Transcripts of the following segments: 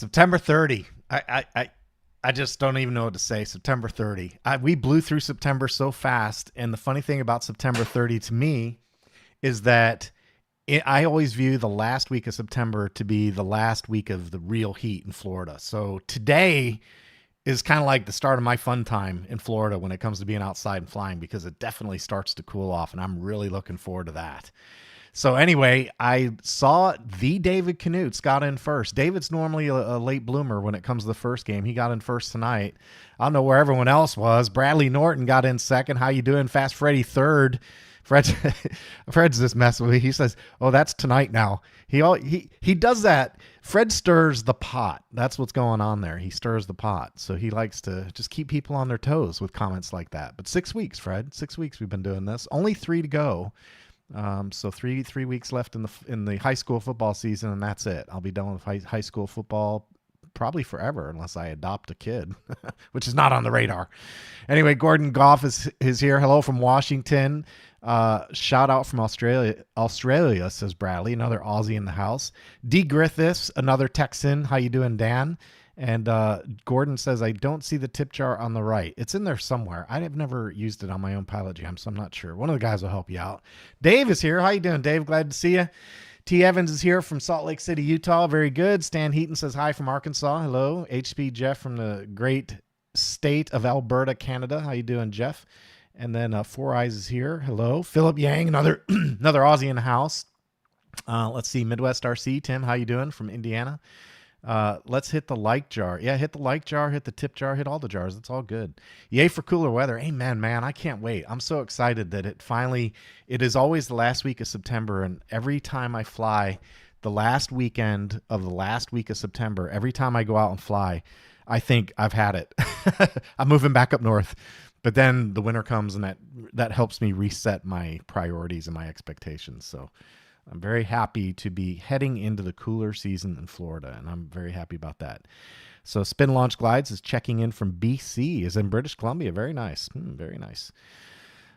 September 30. I just don't even know what to say. September 30. We blew through September so fast. And the funny thing about September 30 to me is that I always view the last week of September to be the last week of the real heat in Florida. So today is kind of like the start of my fun time in Florida when it comes to being outside and flying, because it definitely starts to cool off, and I'm really looking forward to that. So anyway, I saw the David Knutz got in first. David's normally a late bloomer when it comes to the first game. He got in first tonight. I don't know where everyone else was. Bradley Norton got in second. How you doing? Fast Freddy third. Fred's just messing with me. He says, "Oh, that's tonight now." He does that. Fred stirs the pot. That's what's going on there. He stirs the pot. So he likes to just keep people on their toes with comments like that. But 6 weeks, Fred. 6 weeks we've been doing this. Only 3 to go. So three weeks left in the high school football season, and that's it. I'll be done with high school football probably forever unless I adopt a kid, which is not on the radar. Anyway, Gordon Goff is here. Hello from Washington. Shout out from Australia, says Bradley, another Aussie in the house. D. Griffiths, another Texan. How you doing, Dan? And Gordon says, I don't see the tip jar on the right. It's in there somewhere. I have never used it on my own PilotJam, so I'm not sure. One of the guys will help you out. Dave is here. How you doing, Dave? Glad to see you. T. Evans is here from Salt Lake City, Utah. Very good. Stan Heaton says hi from Arkansas. Hello. HP Jeff from the great state of Alberta, Canada. How you doing, Jeff? And then Four Eyes is here. Hello. Philip Yang, another Aussie in the house. Let's see. Midwest RC. Tim, how you doing from Indiana? Let's hit the like jar. Yeah, hit the like jar, hit the tip jar, hit all the jars. It's all good. Yay for cooler weather. Amen, man. I can't wait. I'm so excited that it is always the last week of September. And every time I fly the last weekend of the last week of September, every time I go out and fly, I think I've had it. I'm moving back up north. But then the winter comes, and that helps me reset my priorities and my expectations. So I'm very happy to be heading into the cooler season in Florida, and I'm very happy about that. So Spin Launch Glides is checking in from BC, is in British Columbia. Very nice. Very nice.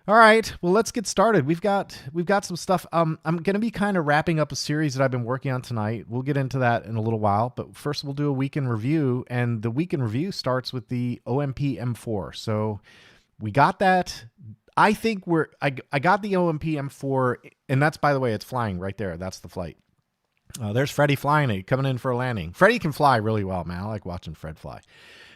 All right, well, let's get started. We've got some stuff. I'm going to be kind of wrapping up a series that I've been working on tonight. We'll get into that in a little while, but first we'll do a week in review, and the week in review starts with the OMP M4. So we got that. I think I got the OMP M4, and that's, by the way, it's flying right there. That's the flight. There's Freddie flying it, coming in for a landing. Freddie can fly really well, man. I like watching Fred fly.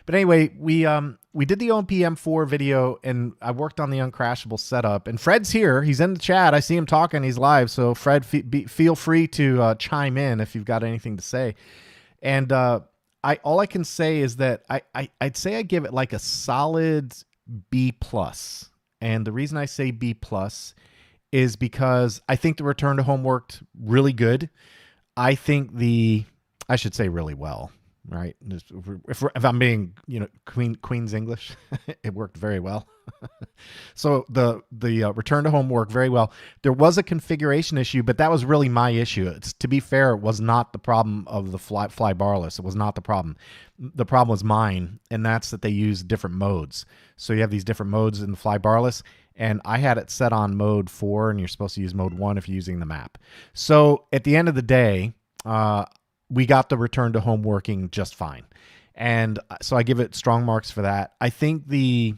But anyway, we did the OMP M4 video, and I worked on the uncrashable setup. And Fred's here. He's in the chat. I see him talking. He's live. So Fred, feel free to chime in if you've got anything to say. And all I can say is that I'd say I give it like a solid B+. And the reason I say B+ is because I think the return to home worked really good. I think I should say really well, right? If I'm being, Queen's English, it worked very well. So the return to home worked very well. There was a configuration issue, but that was really my issue. To be fair, it was not the problem of the fly barless. It was not the problem. The problem was mine, and that's that they use different modes. So you have these different modes in the fly barless, and I had it set on mode 4, and you're supposed to use mode 1 if you're using the map. So at the end of the day, we got the return to home working just fine. And so I give it strong marks for that. I think the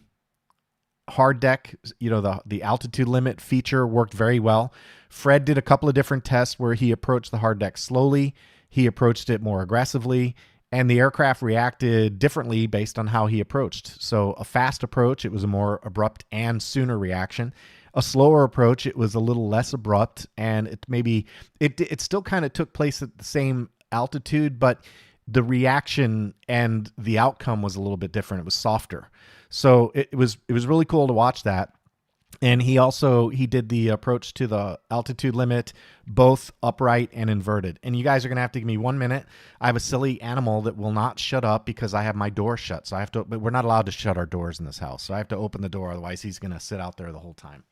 hard deck, the altitude limit feature worked very well. Fred did a couple of different tests where he approached the hard deck slowly. He approached it more aggressively, and the aircraft reacted differently based on how he approached. So a fast approach, it was a more abrupt and sooner reaction. A slower approach, it was a little less abrupt, and it still kind of took place at the same altitude, but the reaction and the outcome was a little bit different. It was softer. So it was really cool to watch that. And he did the approach to the altitude limit, both upright and inverted. And you guys are going to have to give me 1 minute. I have a silly animal that will not shut up because I have my door shut. So but we're not allowed to shut our doors in this house. So I have to open the door. Otherwise he's going to sit out there the whole time.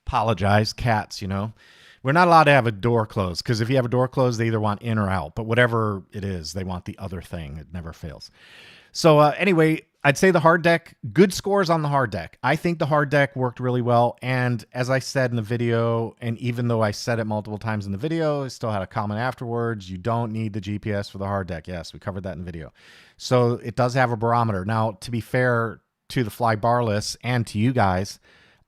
Apologize, cats, We're not allowed to have a door closed, because if you have a door closed, they either want in or out. But whatever it is, they want the other thing. It never fails. So anyway, I'd say the hard deck, good scores on the hard deck. I think the hard deck worked really well. And as I said in the video, and even though I said it multiple times in the video, I still had a comment afterwards. You don't need the GPS for the hard deck. Yes, we covered that in the video. So it does have a barometer. Now, to be fair to the fly barless and to you guys,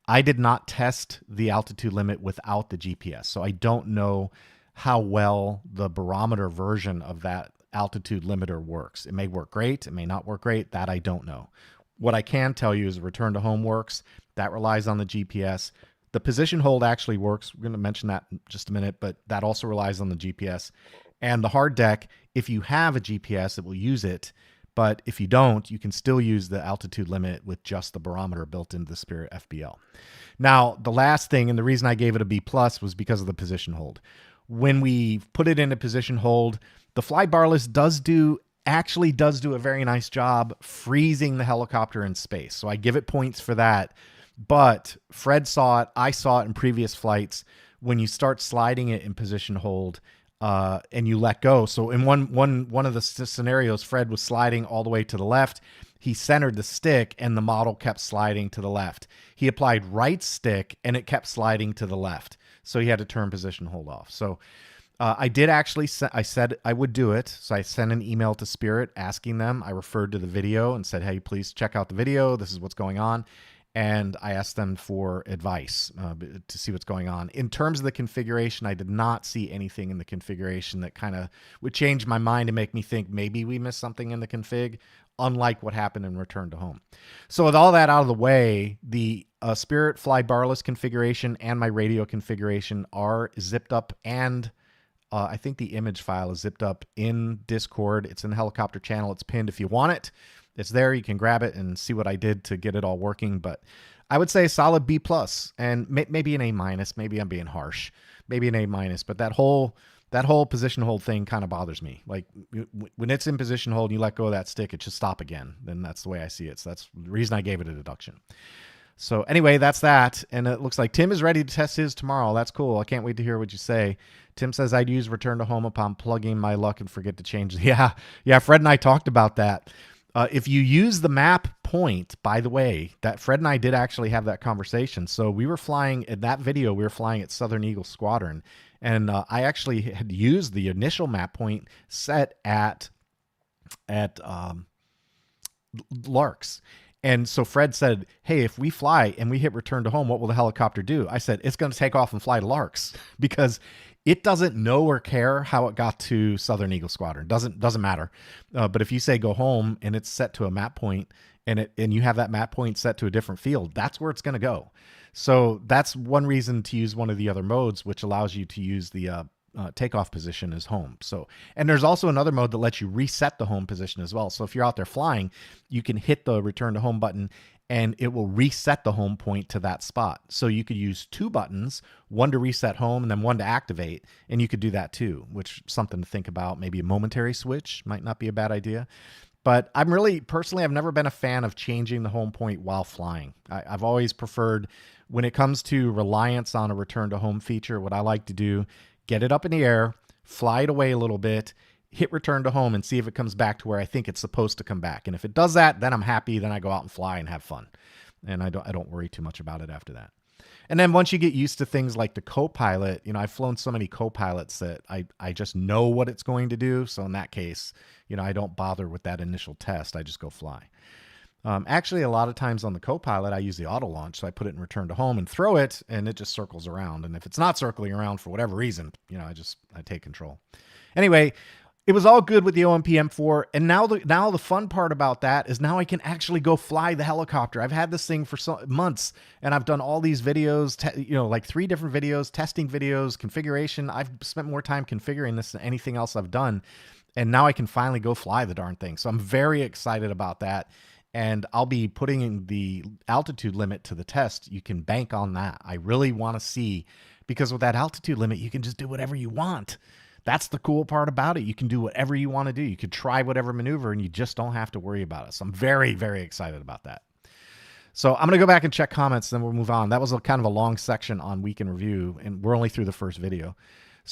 I did not test the altitude limit without the GPS. So I don't know how well the barometer version of that altitude limiter works. It may work great. It may not work great. That I don't know. What I can tell you is return to home works. That relies on the GPS. The position hold actually works. We're going to mention that in just a minute, but that also relies on the GPS. And the hard deck, if you have a GPS, it will use it. But if you don't, you can still use the altitude limit with just the barometer built into the Spirit FBL. Now, the last thing, and the reason I gave it a B+ was because of the position hold. When we put it into position hold, the fly barless actually does do a very nice job freezing the helicopter in space. So I give it points for that. But Fred saw it. I saw it in previous flights. When you start sliding it in position hold and you let go. So in one of the scenarios, Fred was sliding all the way to the left. He centered the stick and the model kept sliding to the left. He applied right stick and it kept sliding to the left. So he had to turn position hold off. So I did actually, I said I would do it. So I sent an email to Spirit asking them. I referred to the video and said, hey, please check out the video. This is what's going on. And I asked them for advice to see what's going on. In terms of the configuration, I did not see anything in the configuration that kind of would change my mind and make me think maybe we missed something in the config, unlike what happened in Return to Home. So with all that out of the way, the Spirit Fly Barless configuration and my radio configuration are zipped up, and I think the image file is zipped up in Discord. It's in the helicopter channel. It's pinned. If you want it, it's there. You can grab it and see what I did to get it all working. But I would say a solid B+, and maybe an A-. Maybe I'm being harsh. Maybe an A-. But that whole position hold thing kind of bothers me. Like when it's in position hold and you let go of that stick, it should stop again. Then that's the way I see it. So that's the reason I gave it a deduction. So anyway, that's that. And it looks like Tim is ready to test his tomorrow. That's cool. I can't wait to hear what you say. Tim says, I'd use return to home upon plugging my luck and forget to change. Yeah, Fred and I talked about that. If you use the map point, by the way, that Fred and I did actually have that conversation. So we were flying in that video, we were flying at Southern Eagle Squadron. And I actually had used the initial map point set at Larks. And so Fred said, hey, if we fly and we hit return to home, what will the helicopter do? I said, it's going to take off and fly to Larks because it doesn't know or care how it got to Southern Eagle Squadron. Doesn't matter. But if you say go home and it's set to a map point and you have that map point set to a different field, that's where it's going to go. So that's one reason to use one of the other modes, which allows you to use the takeoff position as home. So, and there's also another mode that lets you reset the home position as well. So if you're out there flying, you can hit the return to home button and it will reset the home point to that spot. So you could use two buttons, one to reset home and then one to activate. And you could do that too, which is something to think about. Maybe a momentary switch might not be a bad idea. But I'm really, personally, I've never been a fan of changing the home point while flying. I've always preferred, when it comes to reliance on a return to home feature, what I like to do, get it up in the air, fly it away a little bit, hit return to home and see if it comes back to where I think it's supposed to come back. And if it does that, then I'm happy. Then I go out and fly and have fun. And I don't worry too much about it after that. And then once you get used to things like the co-pilot, I've flown so many co-pilots that I just know what it's going to do. So in that case, I don't bother with that initial test. I just go fly. Actually, a lot of times on the co-pilot, I use the auto launch. So I put it in return to home and throw it, and it just circles around. And if it's not circling around for whatever reason, I take control. Anyway, it was all good with the OMP M4. And now the fun part about that is now I can actually go fly the helicopter. I've had this thing for months, and I've done all these videos, like 3 different videos, testing videos, configuration. I've spent more time configuring this than anything else I've done. And now I can finally go fly the darn thing. So I'm very excited about that. And I'll be putting in the altitude limit to the test. You can bank on that. I really want to see, because with that altitude limit, you can just do whatever you want. That's the cool part about it. You can do whatever you want to do. You could try whatever maneuver and you just don't have to worry about it. So I'm very, very excited about that. So I'm going to go back and check comments, then we'll move on. That was kind of a long section on Week in Review, and we're only through the first video.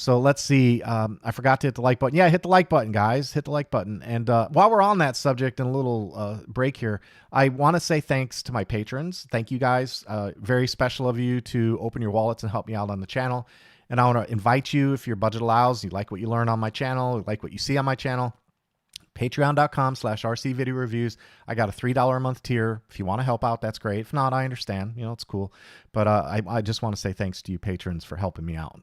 So let's see. I forgot to hit the like button. Yeah, hit the like button, guys. Hit the like button. And while we're on that subject and a little break here, I want to say thanks to my patrons. Thank you, guys. Very special of you to open your wallets and help me out on the channel. And I want to invite you, if your budget allows, you like what you learn on my channel, you like what you see on my channel, patreon.com/RC Video Reviews. I got a $3 a month tier. If you want to help out, that's great. If not, I understand. You know, it's cool. But I just want to say thanks to you patrons for helping me out.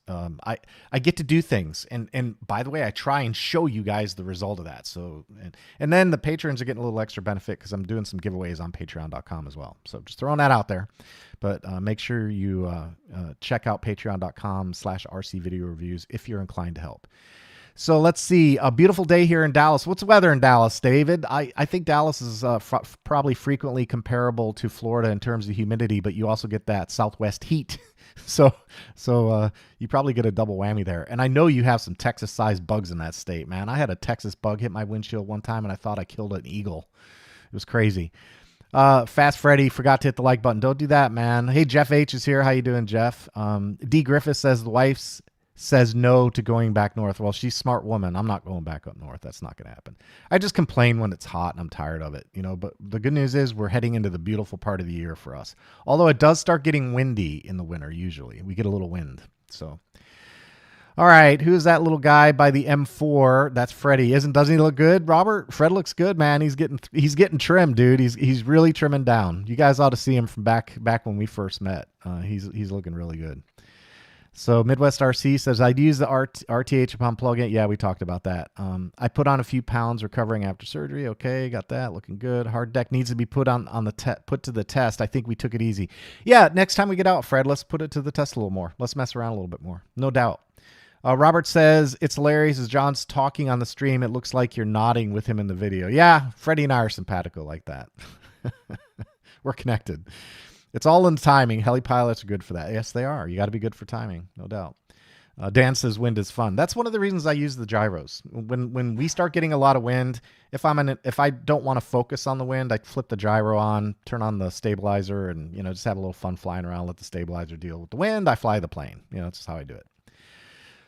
I get to do things, and by the way, I try and show you guys the result of that. So and then the patrons are getting a little extra benefit because I'm doing some giveaways on patreon.com as well. So just throwing that out there. But make sure you check out patreon.com/RC Video Reviews if you're inclined to help. So let's see. A beautiful day here in Dallas. What's the weather in Dallas, David? I think Dallas is probably frequently comparable to Florida in terms of humidity, but you also get that Southwest heat. so you probably get a double whammy there. And I know you have some Texas-sized bugs in that state, man. I had a Texas bug hit my windshield one time, and I thought I killed an eagle. It was crazy. Fast Freddy forgot to hit the like button. Don't do that, man. Hey, Jeff H is here. How you doing, Jeff? D Griffith says the wife's says no to going back north. Well, she's a smart woman. I'm not going back up north. That's not going to happen. I just complain when it's hot and I'm tired of it, you know, but the good news is we're heading into the beautiful part of the year for us. Although it does start getting windy in the winter. Usually we get a little wind. So, all right. Who's that little guy by the M4? That's Freddie. Doesn't he look good, Robert? Fred looks good, man. He's getting trimmed, dude. He's really trimming down. You guys ought to see him from back when we first met. He's looking really good. So Midwest RC says, I'd use the RTH upon plug-in. Yeah, we talked about that. I put on a few pounds recovering after surgery. Okay, got that. Looking good. Hard deck needs to be put put to the test. I think we took it easy. Yeah, next time we get out, Fred, let's put it to the test a little more. Let's mess around a little bit more. No doubt. Robert says, it's hilarious as John's talking on the stream. It looks like you're nodding with him in the video. Yeah, Freddie and I are simpatico like that. We're connected. It's all in timing. Heli pilots are good for that. Yes, they are. You got to be good for timing, no doubt. Dan says wind is fun. That's one of the reasons I use the gyros. When we start getting a lot of wind, if I don't want to focus on the wind, I flip the gyro on, turn on the stabilizer, and just have a little fun flying around. Let the stabilizer deal with the wind. I fly the plane. That's just how I do it.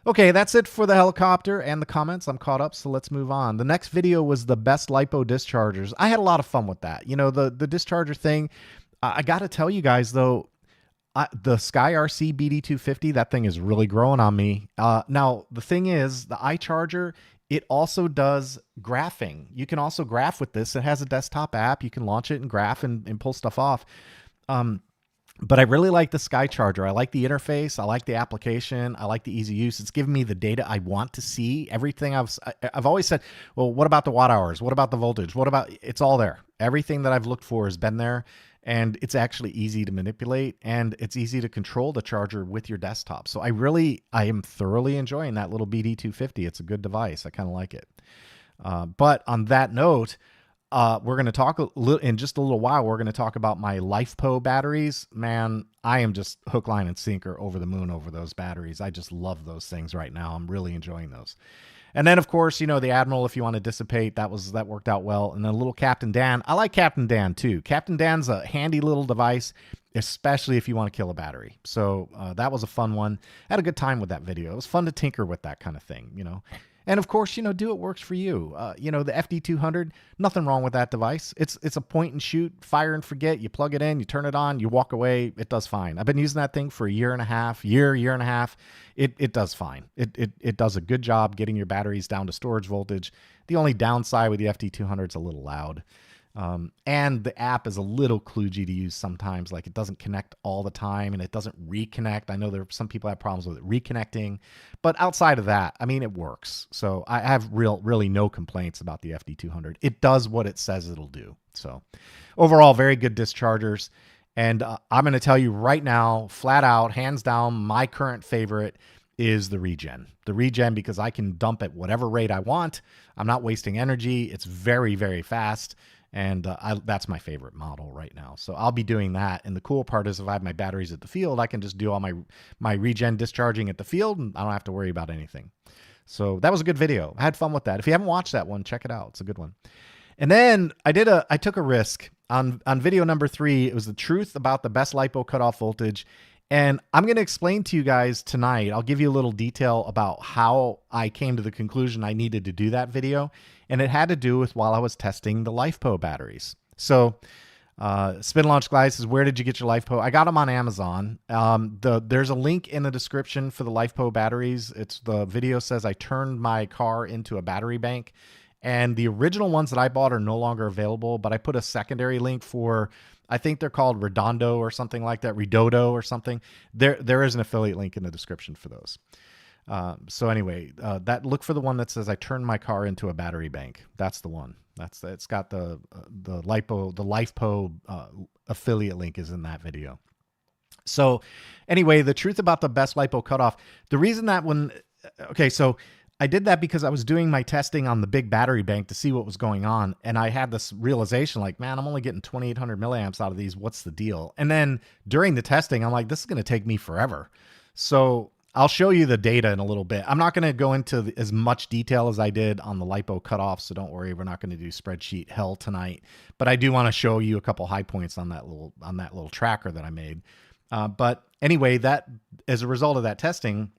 Okay, that's it for the helicopter and the comments. I'm caught up, so let's move on. The next video was the best Lipo dischargers. I had a lot of fun with that. The discharger thing. I got to tell you guys, though, the Sky RC BD250, that thing is really growing on me. Now, the thing is, the iCharger, it also does graphing. You can also graph with this. It has a desktop app. You can launch it and graph and pull stuff off. But I really like the Sky Charger. I like the interface. I like the application. I like the easy use. It's giving me the data I want to see. Everything I've always said, well, what about the watt hours? What about the voltage? What about, it's all there. Everything that I've looked for has been there. And it's actually easy to manipulate, and it's easy to control the charger with your desktop. So I am thoroughly enjoying that little BD250. It's a good device. I kind of like it. But on that note, we're going to talk in just a little while. We're going to talk about my Lipo batteries. Man, I am just hook, line, and sinker over the moon over those batteries. I just love those things right now. I'm really enjoying those. And then, of course, the Admiral, if you want to dissipate, that worked out well. And then a little Captain Dan. I like Captain Dan, too. Captain Dan's a handy little device, especially if you want to kill a battery. So that was a fun one. I had a good time with that video. It was fun to tinker with that kind of thing, And of course, do what works for you. The FD200, nothing wrong with that device. It's a point and shoot, fire and forget. You plug it in, you turn it on, you walk away. It does fine. I've been using that thing for a year and a half. It does fine. It does a good job getting your batteries down to storage voltage. The only downside with the FD200 is a little loud. And the app is a little kludgy to use sometimes. Like, it doesn't connect all the time, and it doesn't reconnect. I know some people have problems with it reconnecting, but outside of that, I mean, it works. So I have really no complaints about the FD200. It does what it says it'll do. So overall, very good dischargers. And I'm going to tell you right now, flat out, hands down, my current favorite is the Regen. The Regen, because I can dump at whatever rate I want. I'm not wasting energy. It's very, very fast. And that's my favorite model right now. So I'll be doing that. And the cool part is if I have my batteries at the field, I can just do all my Regen discharging at the field, and I don't have to worry about anything. So that was a good video. I had fun with that. If you haven't watched that one, check it out. It's a good one. And then I took a risk on video number 3. It was the truth about the best Lipo cutoff voltage. And I'm going to explain to you guys tonight. I'll give you a little detail about how I came to the conclusion I needed to do that video. And it had to do with while I was testing the Lipo batteries. So Spin Launch Glide says, where did you get your Lipo? I got them on Amazon. There's a link in the description for the Lipo batteries. The video says I turned my car into a battery bank. And the original ones that I bought are no longer available, but I put a secondary link for, I think they're called Redondo or something like that, Redodo or something. There is an affiliate link in the description for those. So anyway, look for the one that says I turned my car into a battery bank. That's the one. It's got the Lipo affiliate link is in that video. So anyway, the truth about the best Lipo cutoff, the reason that so I did that because I was doing my testing on the big battery bank to see what was going on. And I had this realization like, man, I'm only getting 2,800 milliamps out of these. What's the deal? And then during the testing, I'm like, this is going to take me forever. So I'll show you the data in a little bit. I'm not going to go into as much detail as I did on the Lipo cutoff. So don't worry, we're not going to do spreadsheet hell tonight, but I do want to show you a couple high points on that little tracker that I made. But anyway, that as a result of that testing,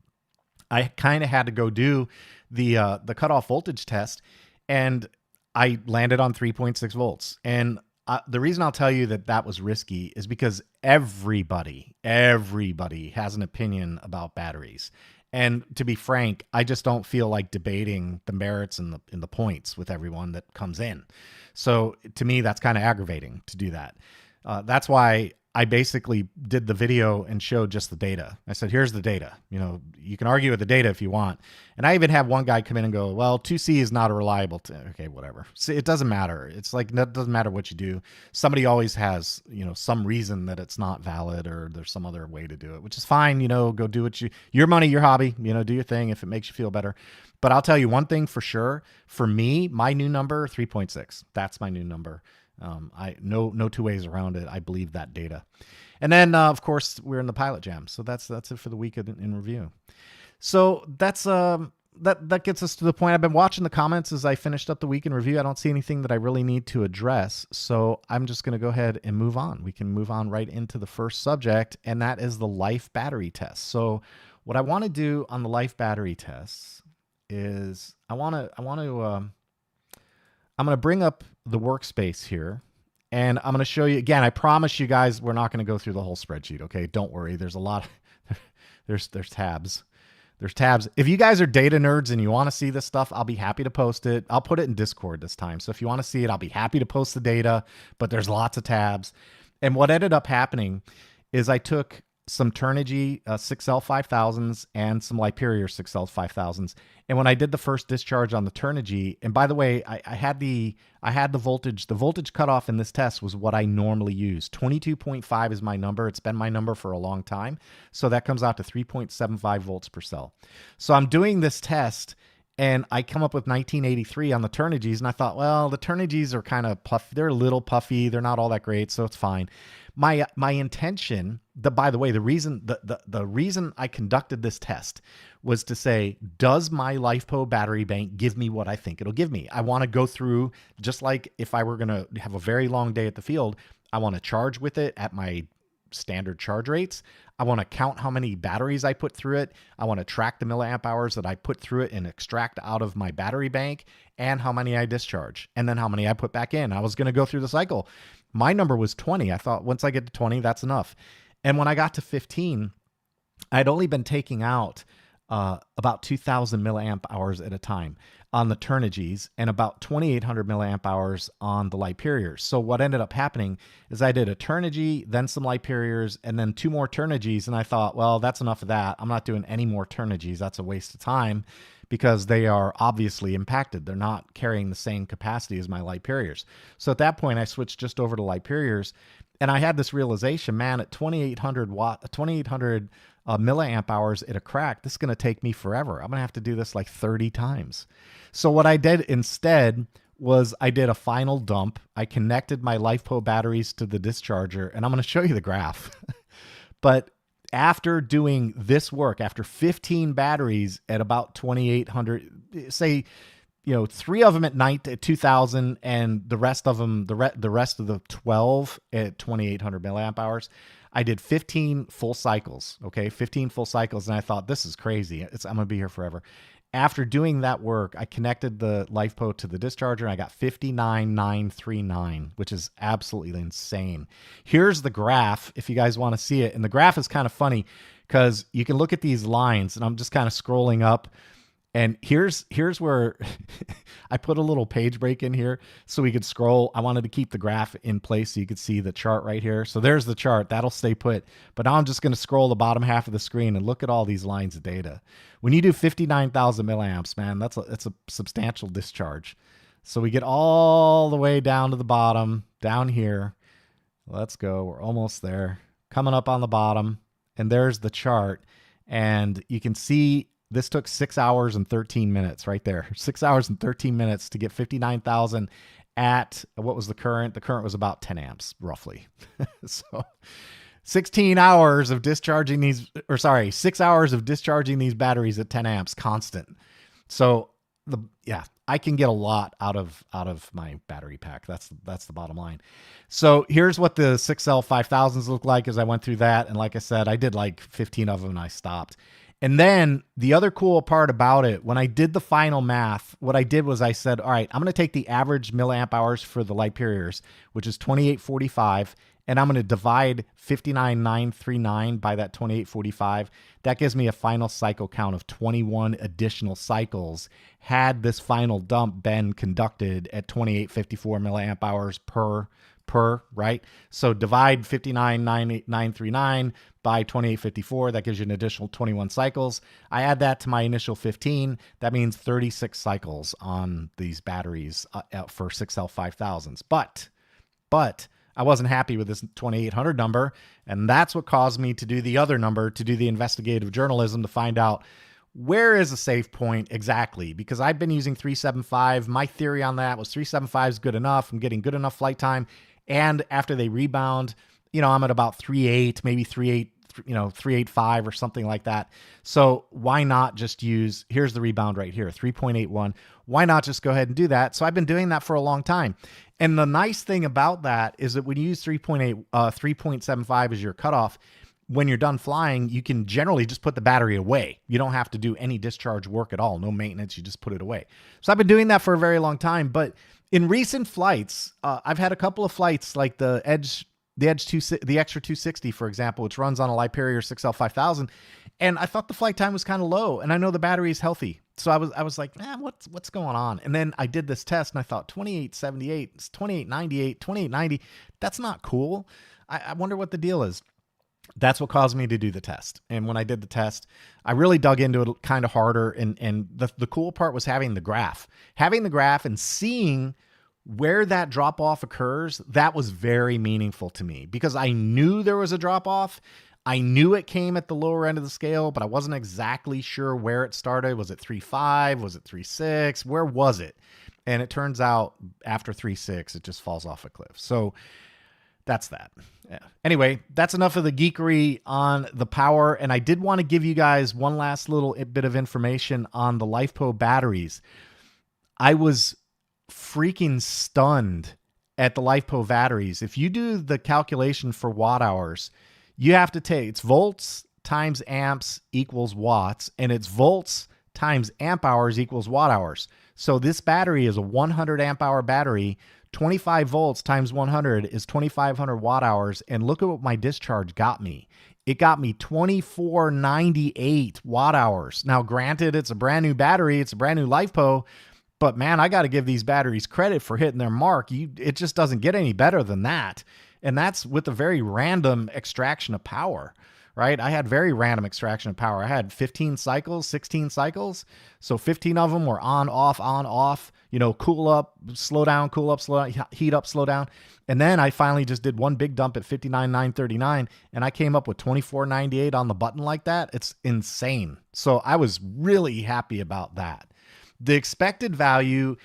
I kind of had to go do the cutoff voltage test, and I landed on 3.6 volts. And the reason I'll tell you that was risky is because everybody has an opinion about batteries. And to be frank, I just don't feel like debating the merits and the points with everyone that comes in. So to me, that's kind of aggravating to do that. That's why I basically did the video and showed just the data. I said, here's the data. You can argue with the data if you want. And I even had one guy come in and go, well, 2C is not a reliable, okay, whatever. So it doesn't matter. It's like, it doesn't matter what you do. Somebody always has, some reason that it's not valid or there's some other way to do it, which is fine. Go do your money, your hobby, do your thing if it makes you feel better. But I'll tell you one thing for sure. For me, my new number, 3.6, that's my new number. No two ways around it. I believe that data. And then, of course, we're in the PilotJam. So that's it for the week in review. So that gets us to the point. I've been watching the comments as I finished up the week in review. I don't see anything that I really need to address. So I'm just going to go ahead and move on. We can move on right into the first subject, and that is the life battery test. So what I want to do on the life battery tests is I'm going to bring up the workspace here, and I'm going to show you again. I promise you guys, we're not going to go through the whole spreadsheet. Okay. Don't worry. There's a lot. There's tabs. There's tabs. If you guys are data nerds and you want to see this stuff, I'll be happy to post it. I'll put it in Discord this time. So if you want to see it, I'll be happy to post the data, but there's lots of tabs. And what ended up happening is I took some Turnigy 6L5000s and some Lipo 6L5000s. And when I did the first discharge on the Turnigy, and by the way, I had the voltage cutoff in this test was what I normally use. 22.5 is my number. It's been my number for a long time. So that comes out to 3.75 volts per cell. So I'm doing this test, and I come up with 1983 on the Turnigys, and I thought, well, the Turnigys are kind of puffy. They're a little puffy. They're not all that great, so it's fine. My intention, by the way, the reason I conducted this test was to say, does my Lipo battery bank give me what I think it'll give me? I want to go through, just like if I were going to have a very long day at the field, I want to charge with it at my standard charge rates. I want to count how many batteries I put through it. I want to track the milliamp hours that I put through it and extract out of my battery bank, and how many I discharge, and then how many I put back in. I was going to go through the cycle. My number was 20. I thought once I get to 20, that's enough. And when I got to 15, I'd only been taking out about 2,000 milliamp hours at a time on the Turnigys and about 2,800 milliamp hours on the Lipo. So what ended up happening is I did a Turnigy, then some Lipo, and then 2 more Turnigys. And I thought, well, that's enough of that. I'm not doing any more Turnigys. That's a waste of time because they are obviously impacted. They're not carrying the same capacity as my Lipo. So at that point, I switched just over to Lipo. And I had this realization, man, at 2,800 milliamp hours at a crack, this is going to take me forever. I'm going to have to do this like 30 times. So what I did instead was I did a final dump. I connected my Lipo batteries to the discharger, and I'm going to show you the graph. But after doing this work, after 15 batteries at about 2,800, say, 3 of them at night at 2,000, and the rest of them, the rest of the 12 at 2,800 milliamp hours, I did 15 full cycles, okay? 15 full cycles, and I thought, this is crazy. I'm going to be here forever. After doing that work, I connected the LiFePo to the discharger, and I got 59,939, which is absolutely insane. Here's the graph, if you guys want to see it. And the graph is kind of funny because you can look at these lines, and I'm just kind of scrolling up. And here's where I put a little page break in here so we could scroll. I wanted to keep the graph in place so you could see the chart right here. So there's the chart. That'll stay put. But now I'm just going to scroll the bottom half of the screen and look at all these lines of data. When you do 59,000 milliamps, man, that's a substantial discharge. So we get all the way down to the bottom, down here. Let's go. We're almost there. Coming up on the bottom. And there's the chart. And you can see this took 6 hours and 13 minutes right there. 6 hours and 13 minutes to get 59,000 at, what was the current? The current was about 10 amps, roughly. So 16 hours of discharging these, or sorry, 6 hours of discharging these batteries at 10 amps constant. So I can get a lot out of my battery pack. That's the bottom line. So here's what the 6L 5000s look like as I went through that. And like I said, I did like 15 of them and I stopped. And then the other cool part about it, when I did the final math, what I did was I said, all right, I'm going to take the average milliamp hours for the Liperiors, which is 2845, and I'm going to divide 59,939 by that 2845. That gives me a final cycle count of 21 additional cycles had this final dump been conducted at 2854 milliamp hours per, right? So divide 59,939 by 2854. That gives you an additional 21 cycles. I add that to my initial 15. That means 36 cycles on these batteries for 6L 5000s. But I wasn't happy with this 2800 number. And that's what caused me to do the other number, to do the investigative journalism, to find out where is a safe point exactly, because I've been using 375. My theory on that was 375 is good enough. I'm getting good enough flight time. And after they rebound, I'm at about 3.8, maybe 3.8, 3.85 or something like that. So why not just use, here's the rebound right here, 3.81. Why not just go ahead and do that? So I've been doing that for a long time. And the nice thing about that is that when you use 3.75 as your cutoff, when you're done flying, you can generally just put the battery away. You don't have to do any discharge work at all. No maintenance. You just put it away. So I've been doing that for a very long time. But in recent flights, I've had a couple of flights like the Extra 260, for example, which runs on a Liperior 6L 5000. And I thought the flight time was kind of low, and I know the battery is healthy. So I was like, what's going on? And then I did this test and I thought 2878, 2898, 2890. That's not cool. I wonder what the deal is. That's what caused me to do the test. And when I did the test, I really dug into it kind of harder. And the cool part was having the graph and seeing where that drop off occurs. That was very meaningful to me because I knew there was a drop off. I knew it came at the lower end of the scale, but I wasn't exactly sure where it started. Was it 3.5? Was it 3.6? Where was it? And it turns out after 3.6, it just falls off a cliff. So that's that. Yeah. Anyway, that's enough of the geekery on the power. And I did want to give you guys one last little bit of information on the LiFePo batteries. I was freaking stunned at the LiFePo batteries. If you do the calculation for watt hours, you have to take, it's volts times amps equals watts, and it's volts times amp hours equals watt hours. So this battery is a 100 amp hour battery. 25 volts times 100 is 2,500 watt hours. And look at what my discharge got me. It got me 2498 watt hours. Now, granted, it's a brand new battery. It's a brand new LiFePo. But man, I got to give these batteries credit for hitting their mark. It just doesn't get any better than that. And that's with a very random extraction of power, right? I had very random extraction of power. I had 15 cycles, 16 cycles. So 15 of them were on, off, cool up, slow down, cool up, slow down, heat up, slow down. And then I finally just did one big dump at 59,939, and I came up with 2498 on the button like that. It's insane. So I was really happy about that. The expected value,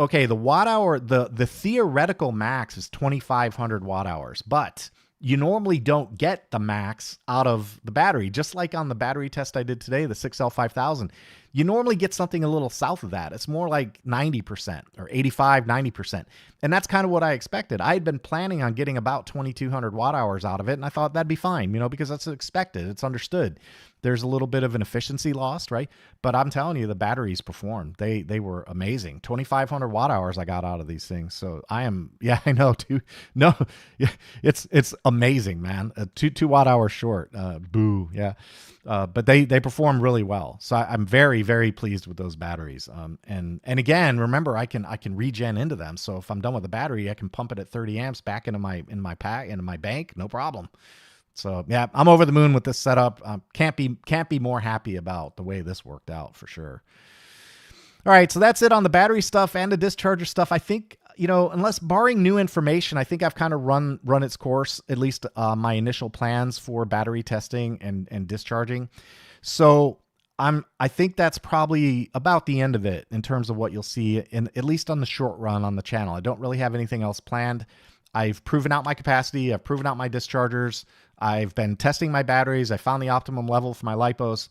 okay, the watt hour, the theoretical max is 2,500 watt hours, but you normally don't get the max out of the battery. Just like on the battery test I did today, the 6L5000, you normally get something a little south of that. It's more like 90% or 85, 90%. And that's kind of what I expected. I had been planning on getting about 2,200 watt hours out of it, and I thought that'd be fine, you know, because that's expected. It's understood. There's a little bit of an efficiency lost, right? But I'm telling you, the batteries performed. They were amazing. 2,500 watt hours I got out of these things. So I am, yeah, I know, too. No, yeah, it's amazing, man. 2 watt hours short. Boo, yeah. But they perform really well. So I'm very, very pleased with those batteries. And again, remember, I can regen into them. So if I'm done with the battery, I can pump it at 30 amps back into my bank, no problem. So yeah, I'm over the moon with this setup. Can't be more happy about the way this worked out for sure. All right, so that's it on the battery stuff and the discharger stuff. I think, you know, unless barring new information, I think I've kind of run its course, at least my initial plans for battery testing and discharging. So I think that's probably about the end of it in terms of what you'll see, at least on the short run on the channel. I don't really have anything else planned. I've proven out my capacity. I've proven out my dischargers. I've been testing my batteries. I found the optimum level for my lipos.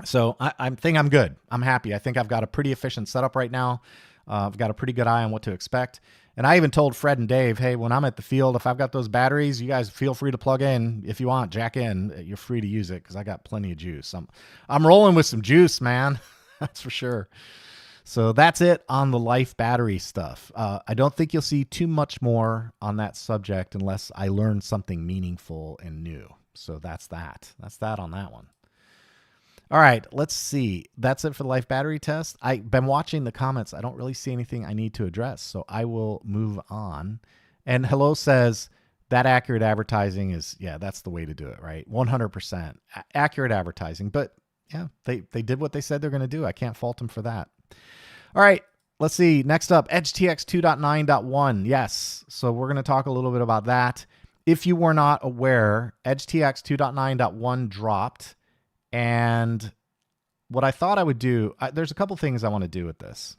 So I think I'm good. I'm happy. I think I've got a pretty efficient setup right now. I've got a pretty good eye on what to expect. And I even told Fred and Dave, hey, when I'm at the field, if I've got those batteries, you guys feel free to plug in. If you want, jack in. You're free to use it because I got plenty of juice. I'm rolling with some juice, man. That's for sure. So that's it on the Life battery stuff. I don't think you'll see too much more on that subject unless I learn something meaningful and new. So that's that. That's that on that one. All right, let's see. That's it for the Life battery test. I've been watching the comments. I don't really see anything I need to address, so I will move on. And Hello says that accurate advertising is, yeah, that's the way to do it, right? 100% accurate advertising. But yeah, they did what they said they're going to do. I can't fault them for that. All right, let's see. Next up, EdgeTX 2.9.1. Yes, so we're going to talk a little bit about that. If you were not aware, EdgeTX 2.9.1 dropped. And what I thought I would do, there's a couple things I want to do with this.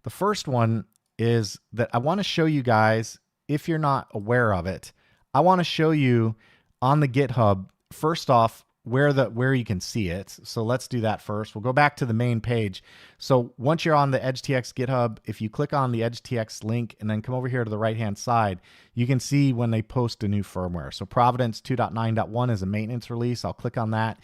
The first one is that I want to show you guys, if you're not aware of it, I want to show you on the GitHub, first off, where you can see it. So let's do that first. We'll go back to the main page. So once you're on the EdgeTX GitHub, if you click on the EdgeTX link and then come over here to the right-hand side, you can see when they post a new firmware. So Providence 2.9.1 is a maintenance release. I'll click on that.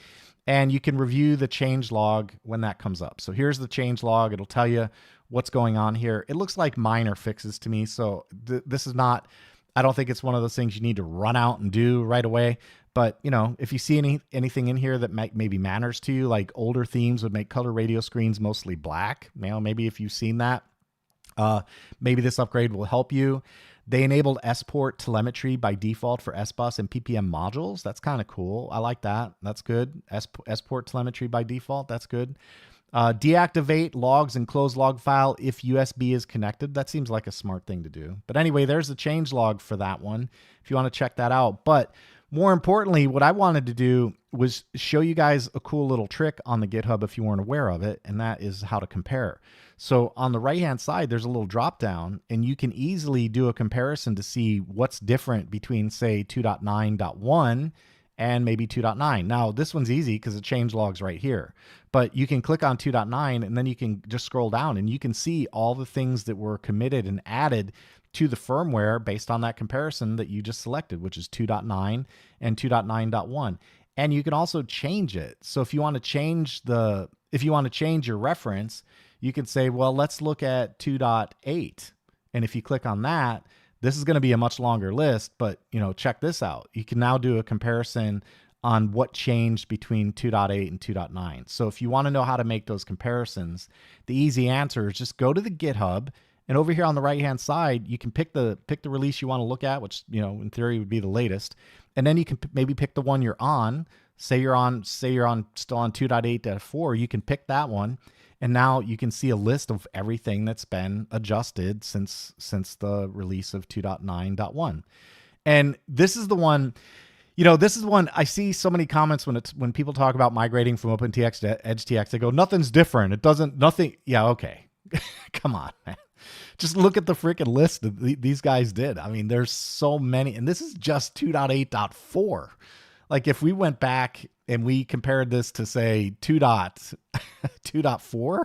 And you can review the change log when that comes up. So here's the change log. It'll tell you what's going on here. It looks like minor fixes to me. So this is not, I don't think it's one of those things you need to run out and do right away. But, you know, if you see anything in here that maybe matters to you, like older themes would make color radio screens mostly black. You know, maybe if you've seen that, maybe this upgrade will help you. They enabled S-port telemetry by default for S-bus and PPM modules. That's kind of cool. I like that. That's good. S-port telemetry by default. That's good. Deactivate logs and close log file if USB is connected. That seems like a smart thing to do. But anyway, there's the change log for that one if you want to check that out. But more importantly, what I wanted to do was show you guys a cool little trick on the GitHub if you weren't aware of it, and that is how to compare. So on the right-hand side, there's a little drop-down, and you can easily do a comparison to see what's different between, say, 2.9.1 and maybe 2.9. Now, this one's easy because the change log's right here. But you can click on 2.9, and then you can just scroll down, and you can see all the things that were committed and added to the firmware based on that comparison that you just selected, which is 2.9 and 2.9.1. And you can also change it. So if you want to change your reference, you can say, well, let's look at 2.8. And if you click on that, this is going to be a much longer list, but you know, check this out. You can now do a comparison on what changed between 2.8 and 2.9. So if you want to know how to make those comparisons, the easy answer is just go to the GitHub. And over here on the right-hand side, you can pick the release you want to look at, which, you know, in theory would be the latest. And then you can maybe pick the one you're on. Say you're still on 2.8.4, you can pick that one. And now you can see a list of everything that's been adjusted since the release of 2.9.1. And this is the one, you know, this is one I see so many comments when people talk about migrating from OpenTX to EdgeTX. They go, nothing's different. Nothing. Yeah, okay. Come on, man. Just look at the freaking list that these guys did. I mean, there's so many, and this is just 2.8.4. Like if we went back and we compared this to say 2.4,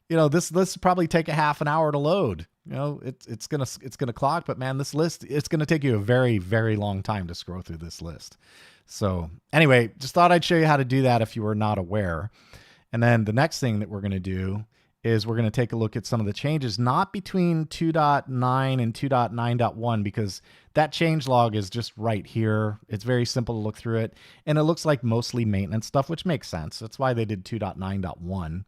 you know, this list would probably take a half an hour to load. You know, it's gonna clock, but man, this list, it's gonna take you a very, very long time to scroll through this list. So anyway, just thought I'd show you how to do that if you were not aware. And then the next thing that we're gonna do is we're gonna take a look at some of the changes, not between 2.9 and 2.9.1, because that change log is just right here. It's very simple to look through it, and it looks like mostly maintenance stuff, which makes sense. That's why they did 2.9.1.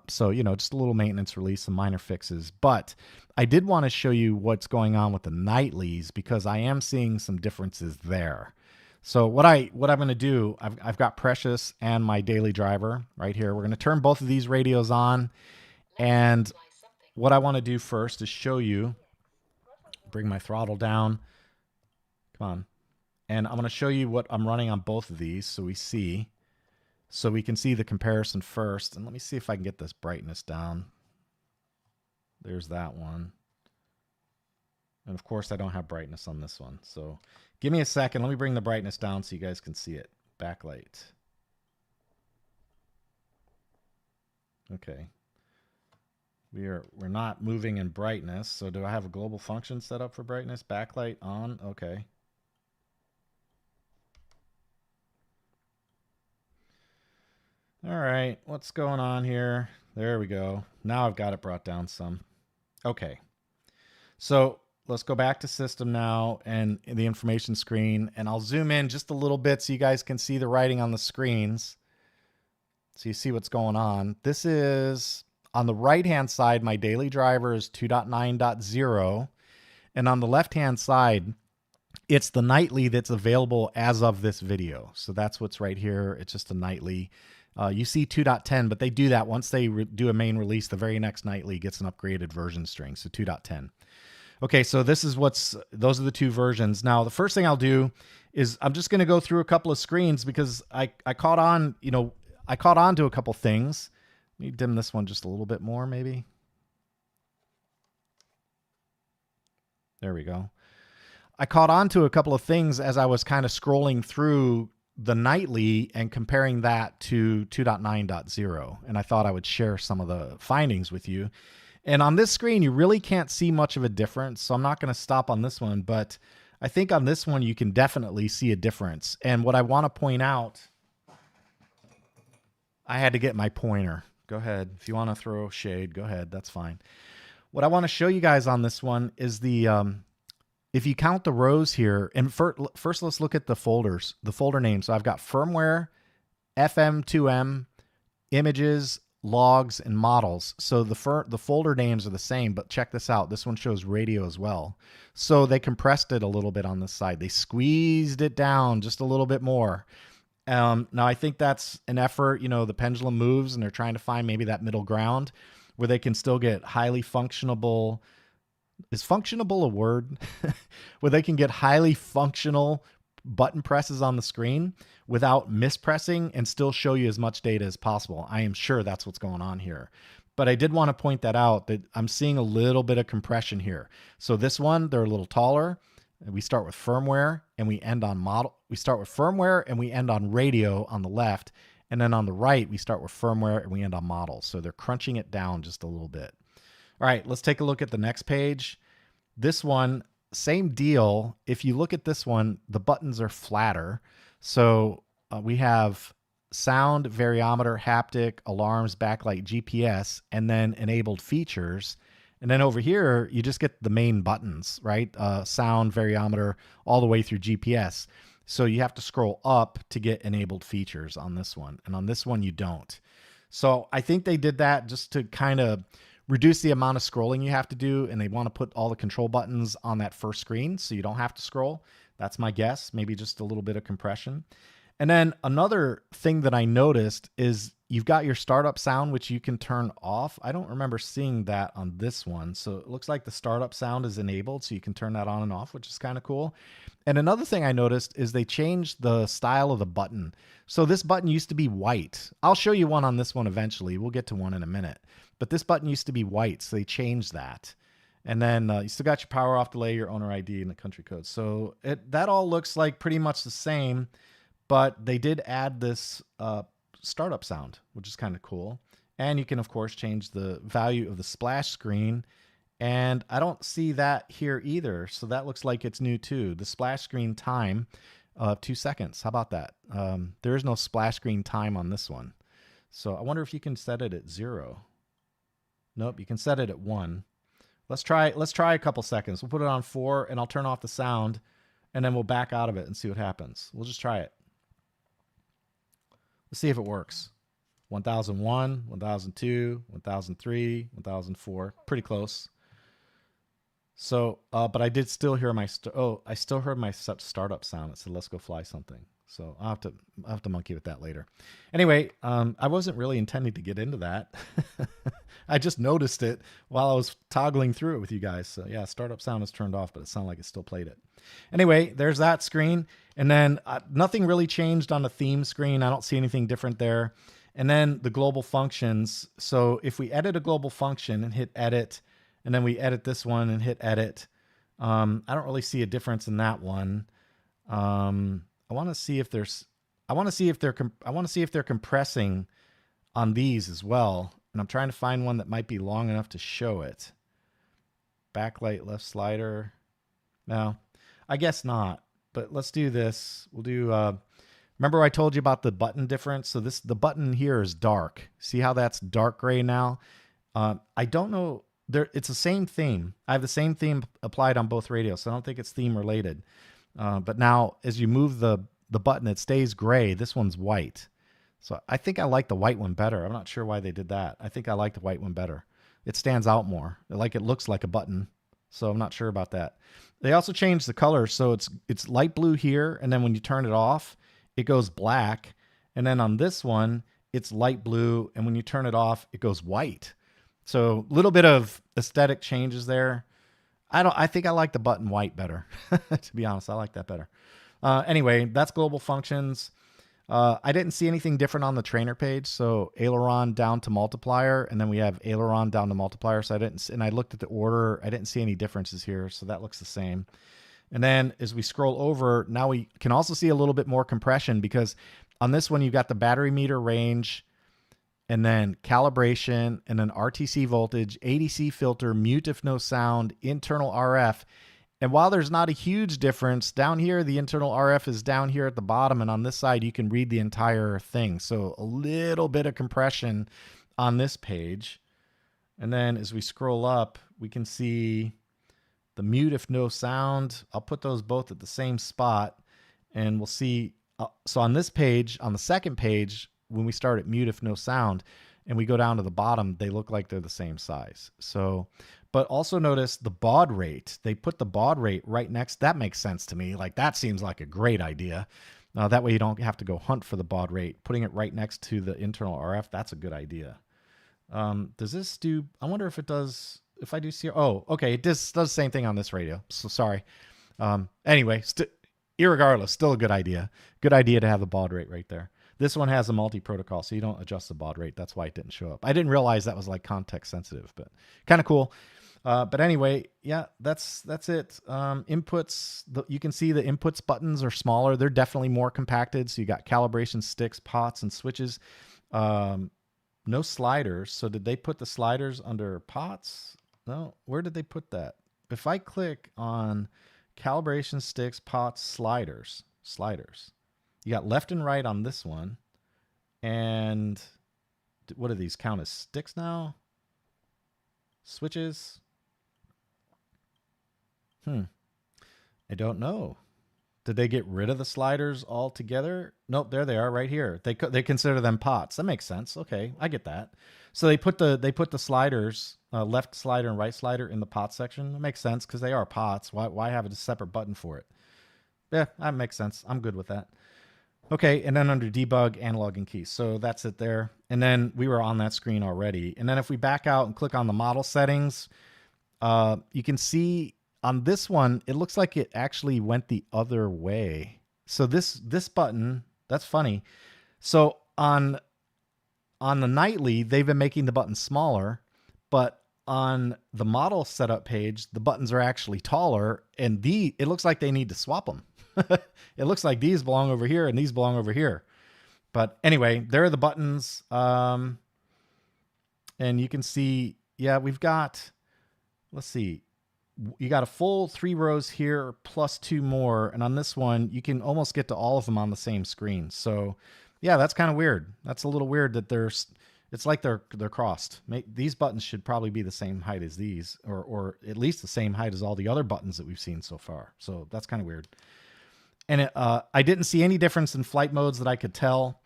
So, you know, just a little maintenance release, some minor fixes. But I did want to show you what's going on with the nightlies, because I am seeing some differences there. So what I'm going to do, I've got Precious and my daily driver right here. We're going to turn both of these radios on. And what I want to do first is show you, bring my throttle down. Come on. And I'm going to show you what I'm running on both of these so we see. So we can see the comparison first. And let me see if I can get this brightness down. There's that one. And of course, I don't have brightness on this one. So give me a second. Let me bring the brightness down so you guys can see it. Backlight. Okay. We're not moving in brightness. So do I have a global function set up for brightness? Backlight on. Okay. All right, what's going on here? There we go. Now I've got it brought down some. Okay, so let's go back to system now and the information screen, and I'll zoom in just a little bit so you guys can see the writing on the screens. So you see what's going on. This is, on the right-hand side, my daily driver is 2.9.0, and on the left-hand side, it's the nightly that's available as of this video. So that's what's right here. It's just a nightly. You see 2.10, but they do that once they do a main release. The very next nightly gets an upgraded version string, so 2.10. Okay, so this is those are the two versions. Now, the first thing I'll do is I'm just going to go through a couple of screens because I caught on, you know, I caught on to a couple things. Let me dim this one just a little bit more, maybe. There we go. I caught on to a couple of things as I was kind of scrolling through the nightly and comparing that to 2.9.0. And I thought I would share some of the findings with you. And on this screen, you really can't see much of a difference. So I'm not going to stop on this one, but I think on this one, you can definitely see a difference. And what I want to point out, I had to get my pointer. Go ahead. If you want to throw shade, go ahead. That's fine. What I want to show you guys on this one is the, if you count the rows here, and first let's look at the folders, the folder names. So I've got firmware, FM2M, images, logs, and models. So the folder names are the same, but check this out. This one shows radio as well. So they compressed it a little bit on this side. They squeezed it down just a little bit more. Now I think that's an effort. You know, the pendulum moves and they're trying to find maybe that middle ground where they can still get highly functionable. Is functionable a word? Where they can get highly functional button presses on the screen without mispressing and still show you as much data as possible. I am sure that's what's going on here. But I did want to point that out, that I'm seeing a little bit of compression here. So this one, they're a little taller. We start with firmware and we end on model. We start with firmware and we end on radio on the left. And then on the right, we start with firmware and we end on models. So they're crunching it down just a little bit. All right, let's take a look at the next page. This one, same deal. If you look at this one, the buttons are flatter. So we have sound, variometer, haptic, alarms, backlight, GPS, and then enabled features. And then over here, you just get the main buttons, right? Sound, variometer, all the way through GPS. So you have to scroll up to get enabled features on this one. And on this one, you don't. So I think they did that just to kind of reduce the amount of scrolling you have to do, and they want to put all the control buttons on that first screen so you don't have to scroll. That's my guess, maybe just a little bit of compression. And then another thing that I noticed is you've got your startup sound, which you can turn off. I don't remember seeing that on this one. So it looks like the startup sound is enabled, so you can turn that on and off, which is kind of cool. And another thing I noticed is they changed the style of the button. So this button used to be white. I'll show you one on this one eventually. We'll get to one in a minute. But this button used to be white, so they changed that. And then you still got your power off delay, your owner ID, and the country code. So that all looks like pretty much the same, but they did add this startup sound, which is kind of cool. And you can, of course, change the value of the splash screen. And I don't see that here either. So that looks like it's new too. The splash screen time of 2 seconds. How about that? There is no splash screen time on this one. So I wonder if you can set it at 0. Nope, you can set it at 1. Let's try a couple seconds. We'll put it on 4 and I'll turn off the sound and then we'll back out of it and see what happens. We'll just try it. Let's see if it works. 1001, 1002, 1003, 1004. Pretty close. So, but I did still hear my, I still heard my startup sound. It said, let's go fly something. So I'll have to monkey with that later. Anyway, I wasn't really intending to get into that. I just noticed it while I was toggling through it with you guys. So yeah, startup sound is turned off, but it sounded like it still played it. Anyway, there's that screen. And then nothing really changed on the theme screen. I don't see anything different there. And then the global functions. So if we edit a global function and hit edit, and then we edit this one and hit edit, I don't really see a difference in that one. I want to see if they're compressing on these as well. And I'm trying to find one that might be long enough to show it. Backlight left slider. No, I guess not. But let's do this. We'll do, remember I told you about the button difference? So the button here is dark. See how that's dark gray now? I don't know. It's the same theme. I have the same theme applied on both radios, so I don't think it's theme related. But now as you move the button, it stays gray. This one's white. So I think I like the white one better. I'm not sure why they did that. I think I like the white one better. It stands out more. It looks like a button. So I'm not sure about that. They also changed the color. So it's light blue here. And then when you turn it off, it goes black. And then on this one, it's light blue. And when you turn it off, it goes white. So a little bit of aesthetic changes there. I think I like the button white better. To be honest, I like that better. Anyway, that's global functions. I didn't see anything different on the trainer page. So aileron down to multiplier, and then we have aileron down to multiplier. So I looked at the order. I didn't see any differences here. So that looks the same. And then as we scroll over, now we can also see a little bit more compression, because on this one, you've got the battery meter range, and then calibration, and then RTC voltage, ADC filter, mute if no sound, internal RF. And while there's not a huge difference, down here, the internal RF is down here at the bottom, and on this side, you can read the entire thing. So a little bit of compression on this page. And then as we scroll up, we can see the mute if no sound. I'll put those both at the same spot, and we'll see. So on this page, on the second page, when we start at mute if no sound, and we go down to the bottom, they look like they're the same size. So, but also notice the baud rate. They put the baud rate right next. That makes sense to me. Like, that seems like a great idea. That way you don't have to go hunt for the baud rate. Putting it right next to the internal RF, that's a good idea. Does this do, I wonder if it does, if I do see, oh, okay, it does the same thing on this radio. So sorry. Anyway, irregardless, still a good idea. Good idea to have the baud rate right there. This one has a multi-protocol, so you don't adjust the baud rate. That's why it didn't show up. I didn't realize that was like context sensitive, but kind of cool. But anyway, yeah, that's it. Inputs, you can see the inputs buttons are smaller. They're definitely more compacted. So you got calibration sticks, pots, and switches. No sliders. So did they put the sliders under pots? No. Where did they put that? If I click on calibration sticks, pots, sliders. You got left and right on this one. And what do these count as sticks now? Switches? I don't know. Did they get rid of the sliders altogether? Nope, there they are right here. They consider them pots. That makes sense. Okay, I get that. So they put the sliders, left slider and right slider, in the pot section. That makes sense because they are pots. Why have a separate button for it? Yeah, that makes sense. I'm good with that. Okay, and then under debug, analog and keys. So that's it there. And then we were on that screen already. And then if we back out and click on the model settings, you can see on this one, it looks like it actually went the other way. So this button, that's funny. So on the nightly, they've been making the buttons smaller, but on the model setup page, the buttons are actually taller, and it looks like they need to swap them. It looks like these belong over here and these belong over here. But anyway, there are the buttons. And you can see, yeah, we've got, let's see, you got a full 3 rows here plus 2 more. And on this one, you can almost get to all of them on the same screen. So yeah, that's kind of weird. That's a little weird that it's like they're crossed. These buttons should probably be the same height as these, or at least the same height as all the other buttons that we've seen so far. So that's kind of weird. And I didn't see any difference in flight modes that I could tell.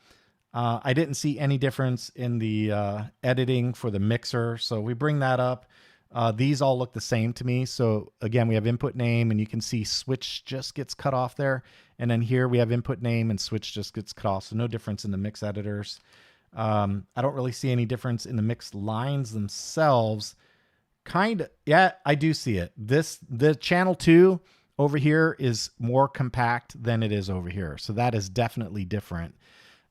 I didn't see any difference in the editing for the mixer. So we bring that up. These all look the same to me. So again, we have input name, and you can see switch just gets cut off there. And then here we have input name and switch just gets cut off. So no difference in the mix editors. I don't really see any difference in the mix lines themselves. Yeah, I do see it. The channel 2 over here is more compact than it is over here. So that is definitely different.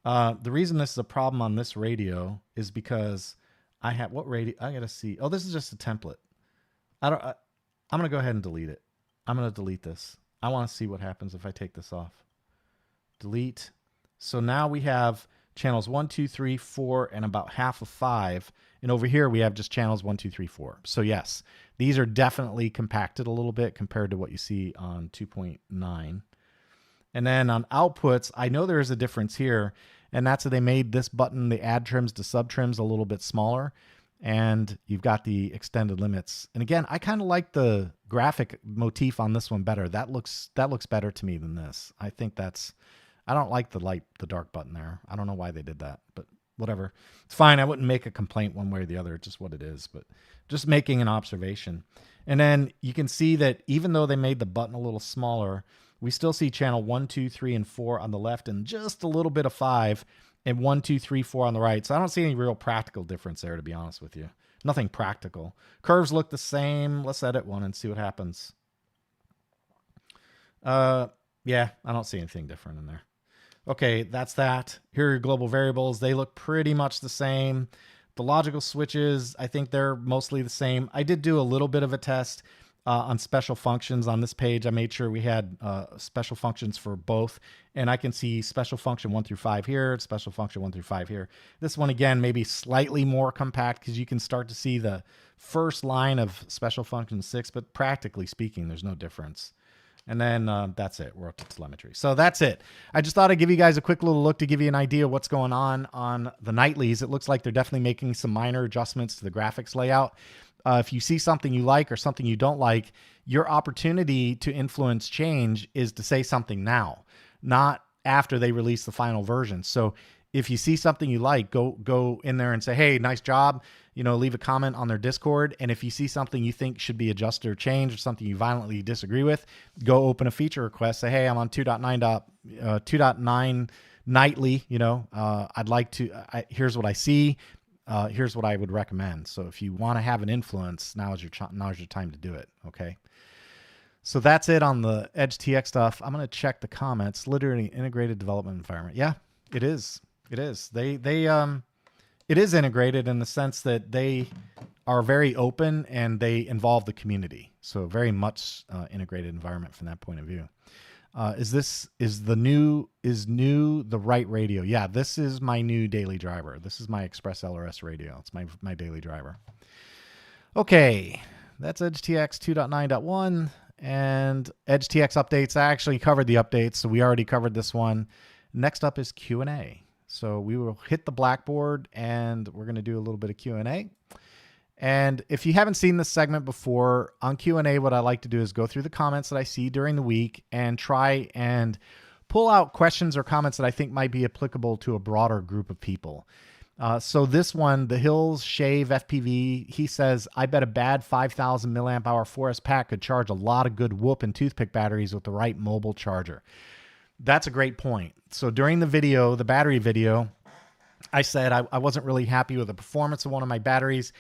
The reason this is a problem on this radio is because I have, what radio? I got to see. Oh, this is just a template. I'm going to go ahead and delete it. I'm going to delete this. I want to see what happens if I take this off. Delete. So now we have channels 1, 2, 3, 4, and about half of 5. And over here, we have just channels 1, 2, 3, 4. So yes, these are definitely compacted a little bit compared to what you see on 2.9. And then on outputs, I know there is a difference here, and that's that they made this button, the add trims to sub trims, a little bit smaller, and you've got the extended limits. And again, I kind of like the graphic motif on this one better. That looks better to me than this. I think I don't like the dark button there. I don't know why they did that, but whatever. It's fine. I wouldn't make a complaint one way or the other. It's just what it is, but just making an observation. And then you can see that even though they made the button a little smaller, we still see channel 1, 2, 3, and 4 on the left, and just a little bit of 5, and 1, 2, 3, 4 on the right. So I don't see any real practical difference there, to be honest with you. Nothing practical. Curves look the same. Let's edit one and see what happens. Yeah, I don't see anything different in there. Okay, that's that. Here are your global variables. They look pretty much the same. The logical switches, I think they're mostly the same. I did do a little bit of a test on special functions on this page. I made sure we had special functions for both, and I can see special function 1 through 5 here, special function 1 through 5 here. This one, again, maybe slightly more compact because you can start to see the first line of special function 6, but practically speaking, there's no difference. And then that's it. We're up to telemetry. So that's it. I just thought I'd give you guys a quick little look to give you an idea of what's going on the nightlies. It looks like they're definitely making some minor adjustments to the graphics layout. If you see something you like or something you don't like, your opportunity to influence change is to say something now, not after they release the final version. So if you see something you like, go in there and say, hey, nice job. Leave a comment on their Discord. And if you see something you think should be adjusted or changed, or something you violently disagree with, go open a feature request. Say, hey, I'm on 2.9 nightly. I'd like to. Here's what I see. Here's what I would recommend. So if you want to have an influence, now's your time to do it. Okay. So that's it on the EdgeTX stuff. I'm going to check the comments. Literally integrated development environment. Yeah, it is. It is. It is integrated in the sense that they are very open and they involve the community. So very much integrated environment from that point of view. Is the new the right radio? Yeah, this is my new daily driver. This is my Express LRS radio. It's my daily driver. Okay, that's EdgeTX 2.9.1 and EdgeTX updates. I actually covered the updates, so we already covered this one. Next up is Q&A. So we will hit the blackboard and we're going to do a little bit of Q&A. And if you haven't seen this segment before, on Q&A, what I like to do is go through the comments that I see during the week and try and pull out questions or comments that I think might be applicable to a broader group of people. So this one, the Hills Shave FPV, he says, I bet a bad 5,000 milliamp hour 4S pack could charge a lot of good whoop and toothpick batteries with the right mobile charger. That's a great point. So during the video, the battery video, I said I wasn't really happy with the performance of one of my batteries,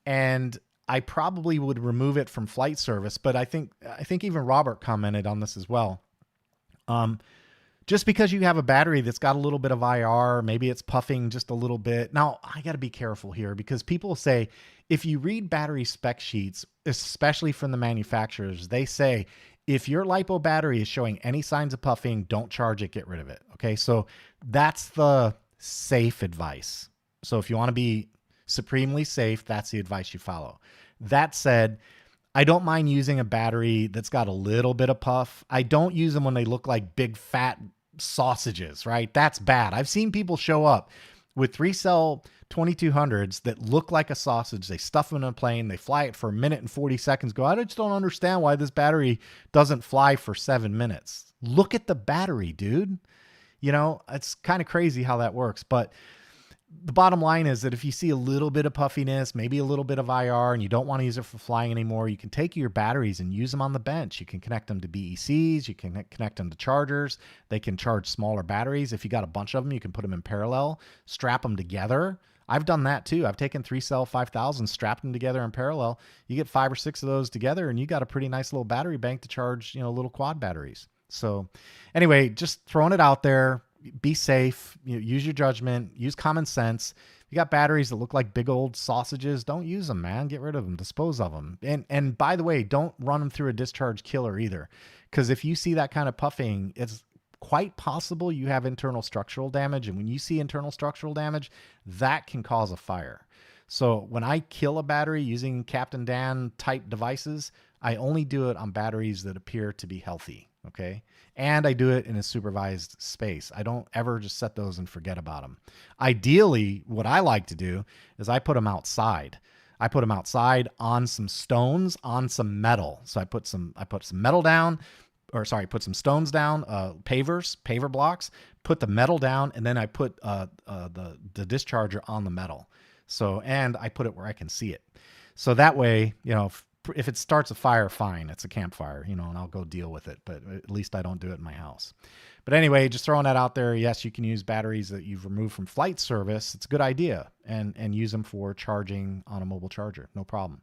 and I probably would remove it from flight service. But I think even Robert commented on this as well. Just because you have a battery that's got a little bit of IR, maybe it's puffing just a little bit. Now, I got to be careful here because people say, if you read battery spec sheets, especially from the manufacturers, they say, if your LiPo battery is showing any signs of puffing, don't charge it, get rid of it. Okay, so that's the safe advice. So if you want to be supremely safe, that's the advice you follow. That said, I don't mind using a battery that's got a little bit of puff. I don't use them when they look like big fat sausages, right? That's bad. I've seen people show up with 3-cell 2200s that look like a sausage. They stuff them in a plane. They fly it for 1 minute and 40 seconds. Go, I just don't understand why this battery doesn't fly for 7 minutes. Look at the battery, dude. You know, it's kind of crazy how that works. But the bottom line is that if you see a little bit of puffiness, maybe a little bit of IR, and you don't want to use it for flying anymore, you can take your batteries and use them on the bench. You can connect them to BECs. You can connect them to chargers. They can charge smaller batteries. If you got a bunch of them, you can put them in parallel, strap them together. I've done that too. I've taken 3-cell 5000, strapped them together in parallel. You get 5 or 6 of those together, and you got a pretty nice little battery bank to charge, little quad batteries. So anyway, just throwing it out there. Be safe, use your judgment, use common sense. If you got batteries that look like big old sausages, don't use them, man. Get rid of them, dispose of them. And by the way, don't run them through a discharge killer either. Because if you see that kind of puffing, it's quite possible you have internal structural damage. And when you see internal structural damage, that can cause a fire. So when I kill a battery using Captain Dan type devices, I only do it on batteries that appear to be healthy. Okay. And I do it in a supervised space. I don't ever just set those and forget about them. Ideally, what I like to do is I put them outside. I put them outside on some stones, on some metal. So I put some metal down, put some stones down, paver blocks, put the metal down, and then I put the discharger on the metal. So, and I put it where I can see it. So that way, if it starts a fire, fine, it's a campfire, and I'll go deal with it. But at least I don't do it in my house. But anyway, just throwing that out there. Yes, you can use batteries that you've removed from flight service. It's a good idea, and use them for charging on a mobile charger. No problem.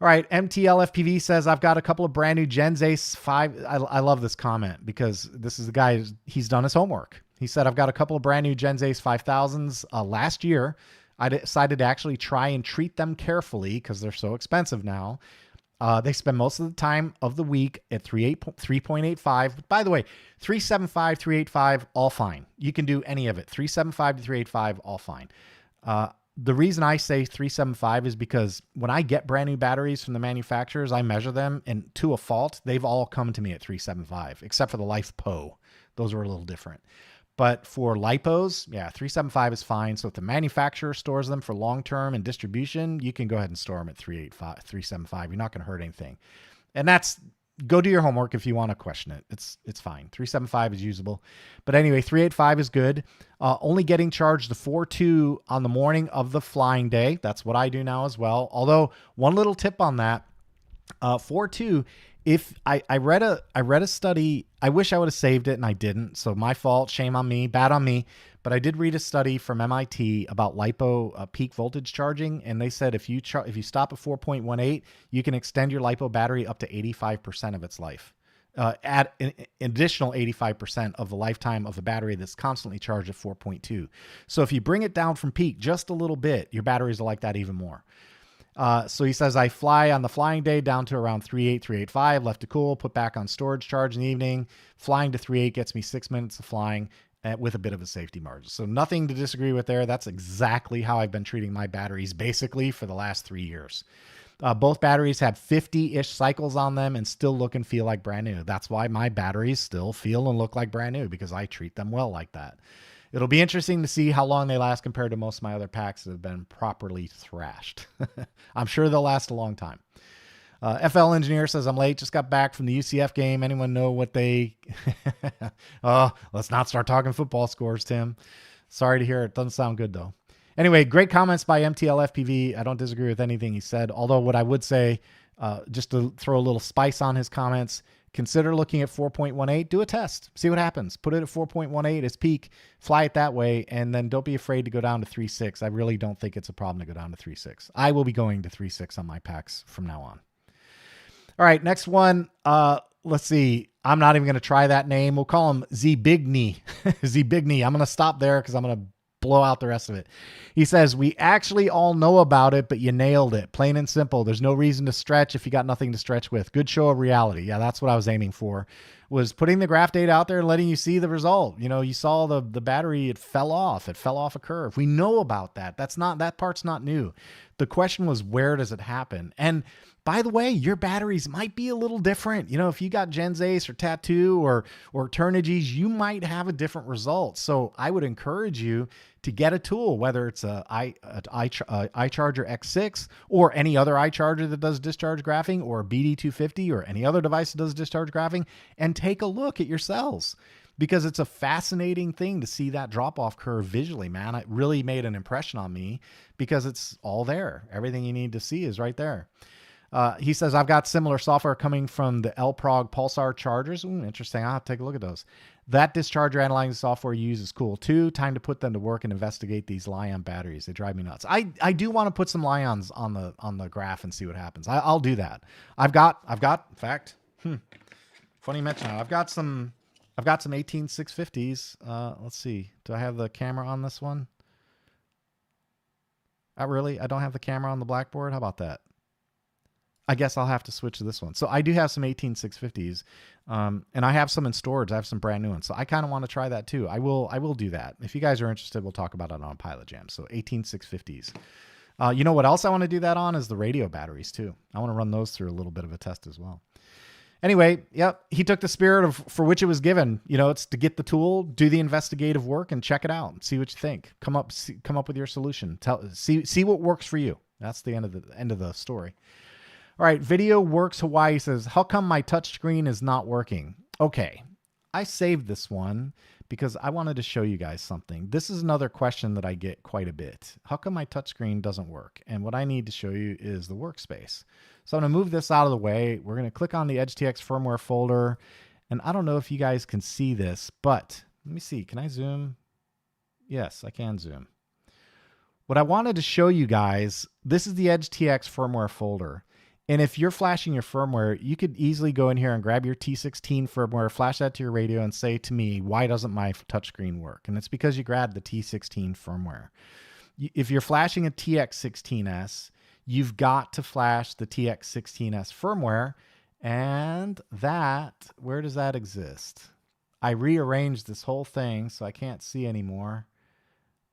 All right, MTLFPV says, I've got a couple of brand new Gens Ace 5. I love this comment because this is the guy, he's done his homework. He said, I've got a couple of brand new Gens Ace 5000s last year. I decided to actually try and treat them carefully because they're so expensive now. They spend most of the time of the week at 3.85. By the way, 375, 385, all fine. You can do any of it. 375 to 385, all fine. The reason I say 375 is because when I get brand new batteries from the manufacturers, I measure them, and to a fault, they've all come to me at 375, except for the Lipo. Those are a little different. But for LiPos, yeah, 375 is fine. So if the manufacturer stores them for long-term and distribution, you can go ahead and store them at 375. You're not going to hurt anything. And go do your homework if you want to question it. It's fine. 375 is usable. But anyway, 385 is good. Only getting charged the 4.2 on the morning of the flying day. That's what I do now as well. Although one little tip on that, 4.2, if I read a study, I wish I would have saved it and I didn't. So my fault, shame on me, bad on me. But I did read a study from MIT about LiPo peak voltage charging, and they said if you stop at 4.18, you can extend your LiPo battery up to 85% of its life. Add an additional 85% of the lifetime of the battery that's constantly charged at 4.2. So if you bring it down from peak just a little bit, your batteries are like that even more. So he says, I fly on the flying day down to around 3.8, 3.85, left to cool, put back on storage charge in the evening. Flying to 3.8 gets me 6 minutes of flying with a bit of a safety margin. So nothing to disagree with there. That's exactly how I've been treating my batteries basically for the last 3 years. Both batteries have 50-ish cycles on them and still look and feel like brand new. That's why my batteries still feel and look like brand new, because I treat them well like that. It'll be interesting to see how long they last compared to most of my other packs that have been properly thrashed. I'm sure they'll last a long time. FL Engineer says, I'm late, just got back from the UCF game. Anyone know what they... Oh, let's not start talking football scores, Tim. Sorry to hear it. Doesn't sound good, though. Anyway, great comments by MTLFPV. I don't disagree with anything he said. Although what I would say, just to throw a little spice on his comments, Consider looking at 4.18. Do a test. See what happens. Put it at 4.18 as peak. Fly it that way, and then don't be afraid to go down to 3.6. I really don't think it's a problem to go down to 3.6. I will be going to 3.6 on my packs from now on. All right, next one. Let's see. I'm not even going to try that name. We'll call him Zbigny. Zbigny. I'm going to stop there because I'm going to blow out the rest of it. He says, we actually all know about it, but you nailed it. Plain and simple. There's no reason to stretch if you got nothing to stretch with. Good show of reality. Yeah, that's what I was aiming for, was putting the graph data out there and letting you see the result. You know, you saw the battery, it fell off. It fell off a curve. We know about that. That part's not new. The question was, where does it happen? And by the way, your batteries might be a little different. You know, if you got Gens Ace or Tattoo or Turnigy's, you might have a different result. So I would encourage you to get a tool, whether it's a iCharger X6 or any other iCharger that does discharge graphing, or a BD250 or any other device that does discharge graphing, and take a look at your cells, because it's a fascinating thing to see that drop-off curve visually, man. It really made an impression on me because it's all there. Everything you need to see is right there. He says, I've got similar software coming from the LProg Pulsar chargers. Ooh, interesting. I'll have to take a look at those. That discharger analyzing software you use is cool too. Time to put them to work and investigate these Li-ion batteries. They drive me nuts. I do want to put some Li-ions on the graph and see what happens. I'll do that. I've got, in fact, funny mention. I've got some 18650s. Let's see. Do I have the camera on this one? Really? I don't have the camera on the blackboard. How about that? I guess I'll have to switch to this one. So I do have some 18650s, and I have some in storage. I have some brand new ones. So I kind of want to try that too. I will do that. If you guys are interested, we'll talk about it on PilotJam. So 18650s. You know what else I want to do that on is the radio batteries too. I want to run those through a little bit of a test as well. Anyway, yep, he took the spirit for which it was given. You know, it's to get the tool, do the investigative work, and check it out. See what you think. Come up with your solution. See what works for you. That's the end of the story. All right, Video Works Hawaii says, how come my touchscreen is not working? Okay, I saved this one because I wanted to show you guys something. This is another question that I get quite a bit. How come my touchscreen doesn't work? And what I need to show you is the workspace. So I'm going to move this out of the way. We're going to click on the EdgeTX firmware folder. And I don't know if you guys can see this, but let me see. Can I zoom? Yes, I can zoom. What I wanted to show you guys, this is the EdgeTX firmware folder. And if you're flashing your firmware, you could easily go in here and grab your T16 firmware, flash that to your radio, and say to me, why doesn't my touchscreen work? And it's because you grabbed the T16 firmware. If you're flashing a TX16S, you've got to flash the TX16S firmware. And that, where does that exist? I rearranged this whole thing so I can't see anymore.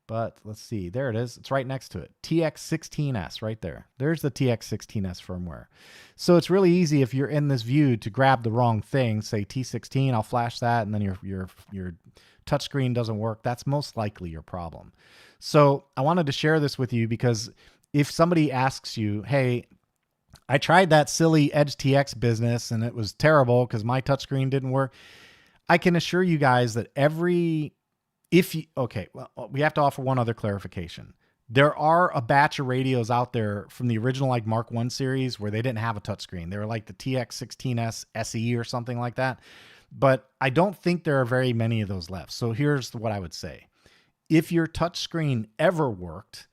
But let's see, there it is. It's right next to it. TX16S right there. There's the TX16S firmware. So it's really easy if you're in this view to grab the wrong thing, say T16, I'll flash that, and then your touchscreen doesn't work. That's most likely your problem. So I wanted to share this with you because if somebody asks you, hey, I tried that silly EdgeTX business and it was terrible because my touchscreen didn't work, I can assure you guys that we have to offer one other clarification. There are a batch of radios out there from the original like Mark I series where they didn't have a touchscreen. They were like the TX16S SE or something like that. But I don't think there are very many of those left. So here's what I would say. If your touchscreen ever worked,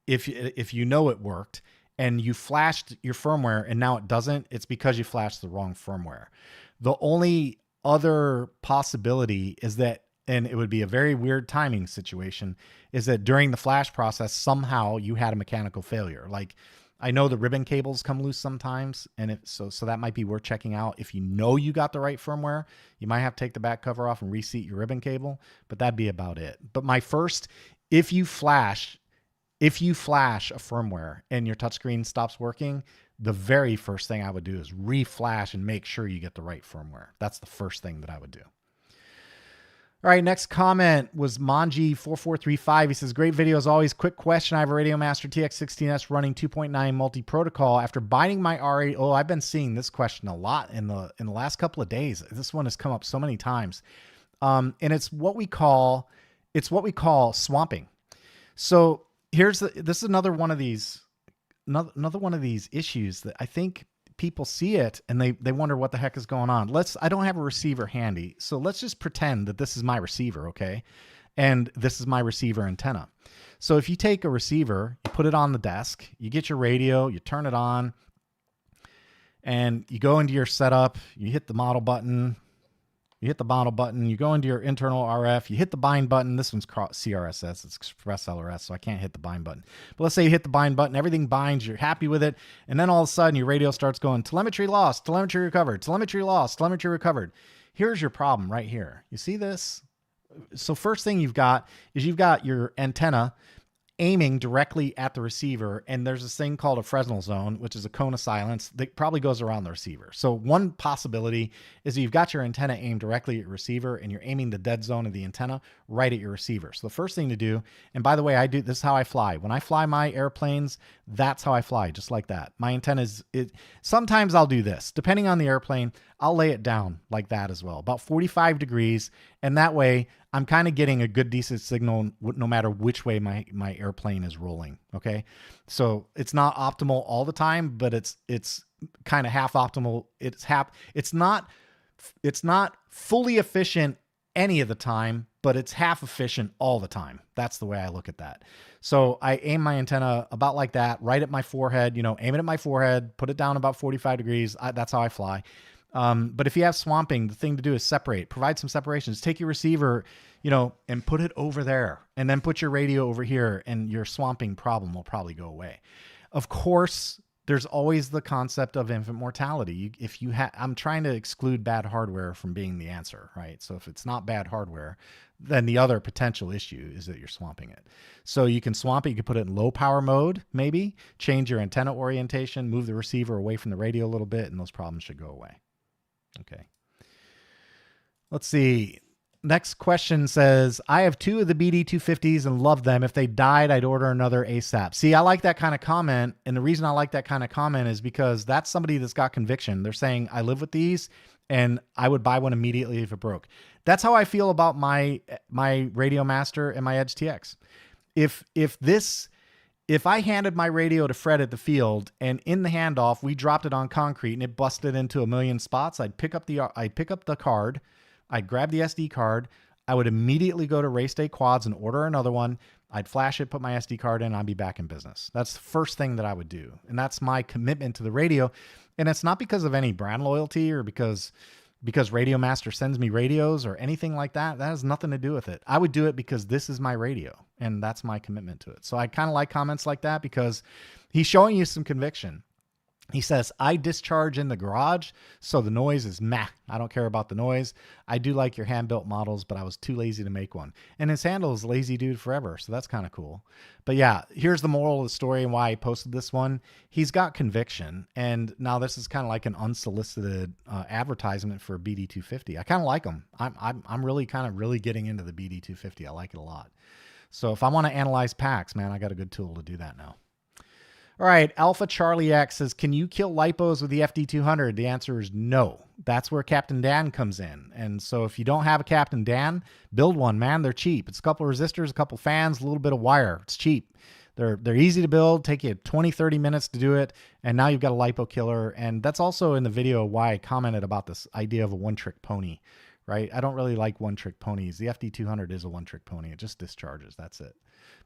if you know it worked, and you flashed your firmware and now it doesn't, it's because you flashed the wrong firmware. The only other possibility is that, and it would be a very weird timing situation, is that during the flash process, somehow you had a mechanical failure. Like I know the ribbon cables come loose sometimes, and so that might be worth checking out. If you know you got the right firmware, you might have to take the back cover off and reseat your ribbon cable, but that'd be about it. But if you flash a firmware and your touchscreen stops working, the very first thing I would do is reflash and make sure you get the right firmware. That's the first thing that I would do. All right, next comment was Manji4435. He says, great video as always. Quick question. I have a Radiomaster TX16S running 2.9 multi-protocol. After binding my R8, I've been seeing this question a lot in the last couple of days. This one has come up so many times. And it's what we call swamping. So this is another one of these issues that I think people see it and they wonder what the heck is going on. I don't have a receiver handy, so let's just pretend that this is my receiver, okay? And this is my receiver antenna. So if you take a receiver, you put it on the desk, you get your radio, you turn it on, and you go into your setup, you hit the model button, you go into your internal RF, you hit the bind button. This one's CRSS, it's Express LRS, so I can't hit the bind button. But let's say you hit the bind button, everything binds, you're happy with it, and then all of a sudden your radio starts going, telemetry lost, telemetry recovered, telemetry lost, telemetry recovered. Here's your problem right here. You see this? So first thing you've got your antenna aiming directly at the receiver, and there's this thing called a Fresnel zone, which is a cone of silence that probably goes around the receiver. So one possibility is that you've got your antenna aimed directly at your receiver and you're aiming the dead zone of the antenna right at your receiver. So the first thing to do, and by the way, this is how I fly. When I fly my airplanes, that's how I fly, just like that. My antenna sometimes I'll do this. Depending on the airplane, I'll lay it down like that as well, about 45 degrees. And that way I'm kind of getting a good, decent signal no matter which way my airplane is rolling. Okay. So it's not optimal all the time, but it's kind of half optimal. It's not fully efficient any of the time, but it's half efficient all the time. That's the way I look at that. So I aim my antenna about like that, right at my forehead, aim it at my forehead, put it down about 45 degrees. That's how I fly. But if you have swamping, the thing to do is provide some separations. Take your receiver, and put it over there, and then put your radio over here, and your swamping problem will probably go away. Of course, there's always the concept of infant mortality. I'm trying to exclude bad hardware from being the answer, right? So if it's not bad hardware, then the other potential issue is that you're swamping it. So you can swamp it. You can put it in low power mode, maybe change your antenna orientation, move the receiver away from the radio a little bit, and those problems should go away. Okay. Let's see. Next question says, I have 2 of the BD250s and love them. If they died, I'd order another ASAP. See, I like that kind of comment. And the reason I like that kind of comment is because that's somebody that's got conviction. They're saying, I live with these and I would buy one immediately if it broke. That's how I feel about my Radio Master and my EdgeTX. If I handed my radio to Fred at the field and in the handoff, we dropped it on concrete and it busted into a million spots, I'd pick up the card, I'd grab the SD card, I would immediately go to Race Day Quads and order another one. I'd flash it, put my SD card in, I'd be back in business. That's the first thing that I would do. And that's my commitment to the radio. And it's not because of any brand loyalty or because Radio Master sends me radios or anything like that. That has nothing to do with it. I would do it because this is my radio and that's my commitment to it. So I kind of like comments like that because he's showing you some conviction. He says, I discharge in the garage, so the noise is meh. I don't care about the noise. I do like your hand-built models, but I was too lazy to make one. And his handle is Lazy Dude Forever, so that's kind of cool. But yeah, here's the moral of the story and why I posted this one. He's got conviction, and now this is kind of like an unsolicited advertisement for a BD250. I kind of like them. I'm really getting into the BD250. I like it a lot. So if I want to analyze packs, man, I got a good tool to do that now. All right, Alpha Charlie X says, can you kill lipos with the FD200? The answer is no. That's where Captain Dan comes in. And so if you don't have a Captain Dan, build one, man. They're cheap. It's a couple of resistors, a couple of fans, a little bit of wire. It's cheap. They're easy to build, take you 20, 30 minutes to do it, and now you've got a lipo killer. And that's also in the video why I commented about this idea of a one-trick pony, right? I don't really like one-trick ponies. The FD200 is a one-trick pony. It just discharges. That's it.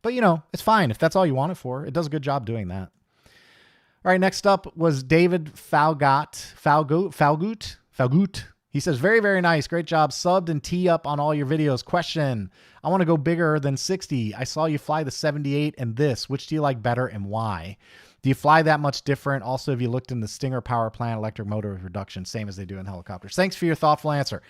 But, it's fine. If that's all you want it for, it does a good job doing that. All right, next up was David Falgut. He says, very, very nice. Great job. Subbed and tee up on all your videos. Question, I want to go bigger than 60. I saw you fly the 78 and this. Which do you like better and why? Do you fly that much different? Also, have you looked in the Stinger power plant, electric motor reduction, same as they do in helicopters? Thanks for your thoughtful answer.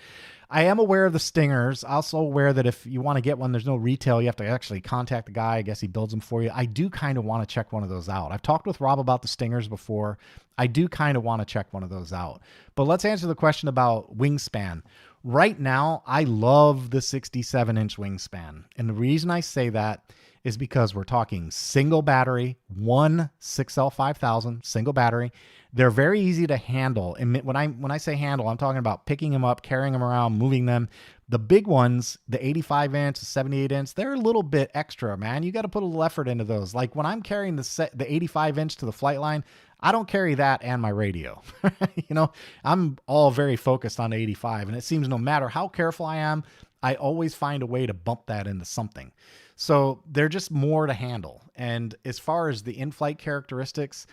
I am aware of the Stingers. Also aware that if you want to get one, there's no retail. You have to actually contact the guy. I guess he builds them for you. I do kind of want to check one of those out. I've talked with Rob about the Stingers before. I do kind of want to check one of those out. But let's answer the question about wingspan. Right now, I love the 67-inch wingspan. And the reason I say that is because we're talking single battery, one 6L5000, single battery. They're very easy to handle. And when I say handle, I'm talking about picking them up, carrying them around, moving them. The big ones, the 85 inch, the 78 inch, they're a little bit extra, man. You got to put a little effort into those. Like when I'm carrying the 85 inch to the flight line, I don't carry that and my radio. You know, I'm all very focused on the 85, and it seems no matter how careful I am, I always find a way to bump that into something. So they're just more to handle. And as far as the in-flight characteristics,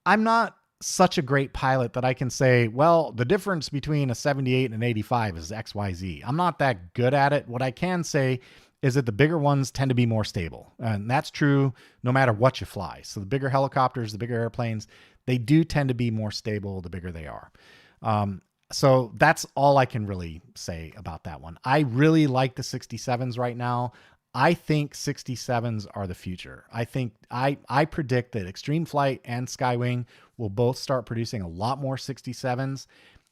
I'm not such a great pilot that I can say, well, the difference between a 78 and an 85 is XYZ. I'm not that good at it. What I can say is that the bigger ones tend to be more stable. And that's true no matter what you fly. So the bigger helicopters, the bigger airplanes, they do tend to be more stable the bigger they are. So that's all I can really say about that one. I really like the 67s right now. I think 67s are the future. I think I predict that Extreme Flight and Skywing will both start producing a lot more 67s.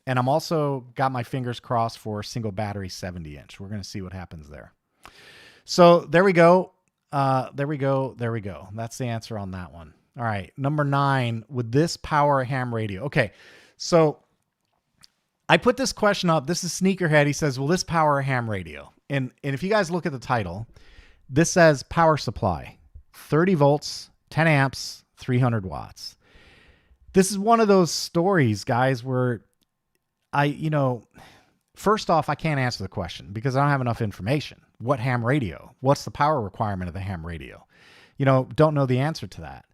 And I'm also got my fingers crossed for single battery 70 inch. We're going to see what happens there. So there we go. There we go. That's the answer on that one. All right. Number 9, would this power a ham radio? Okay. So I put this question up. This is Sneakerhead. He says, will this power a ham radio? And if you guys look at the title, this says power supply, 30 volts, 10 amps, 300 watts. This is one of those stories, guys, where first off, I can't answer the question because I don't have enough information. What ham radio? What's the power requirement of the ham radio? Don't know the answer to that.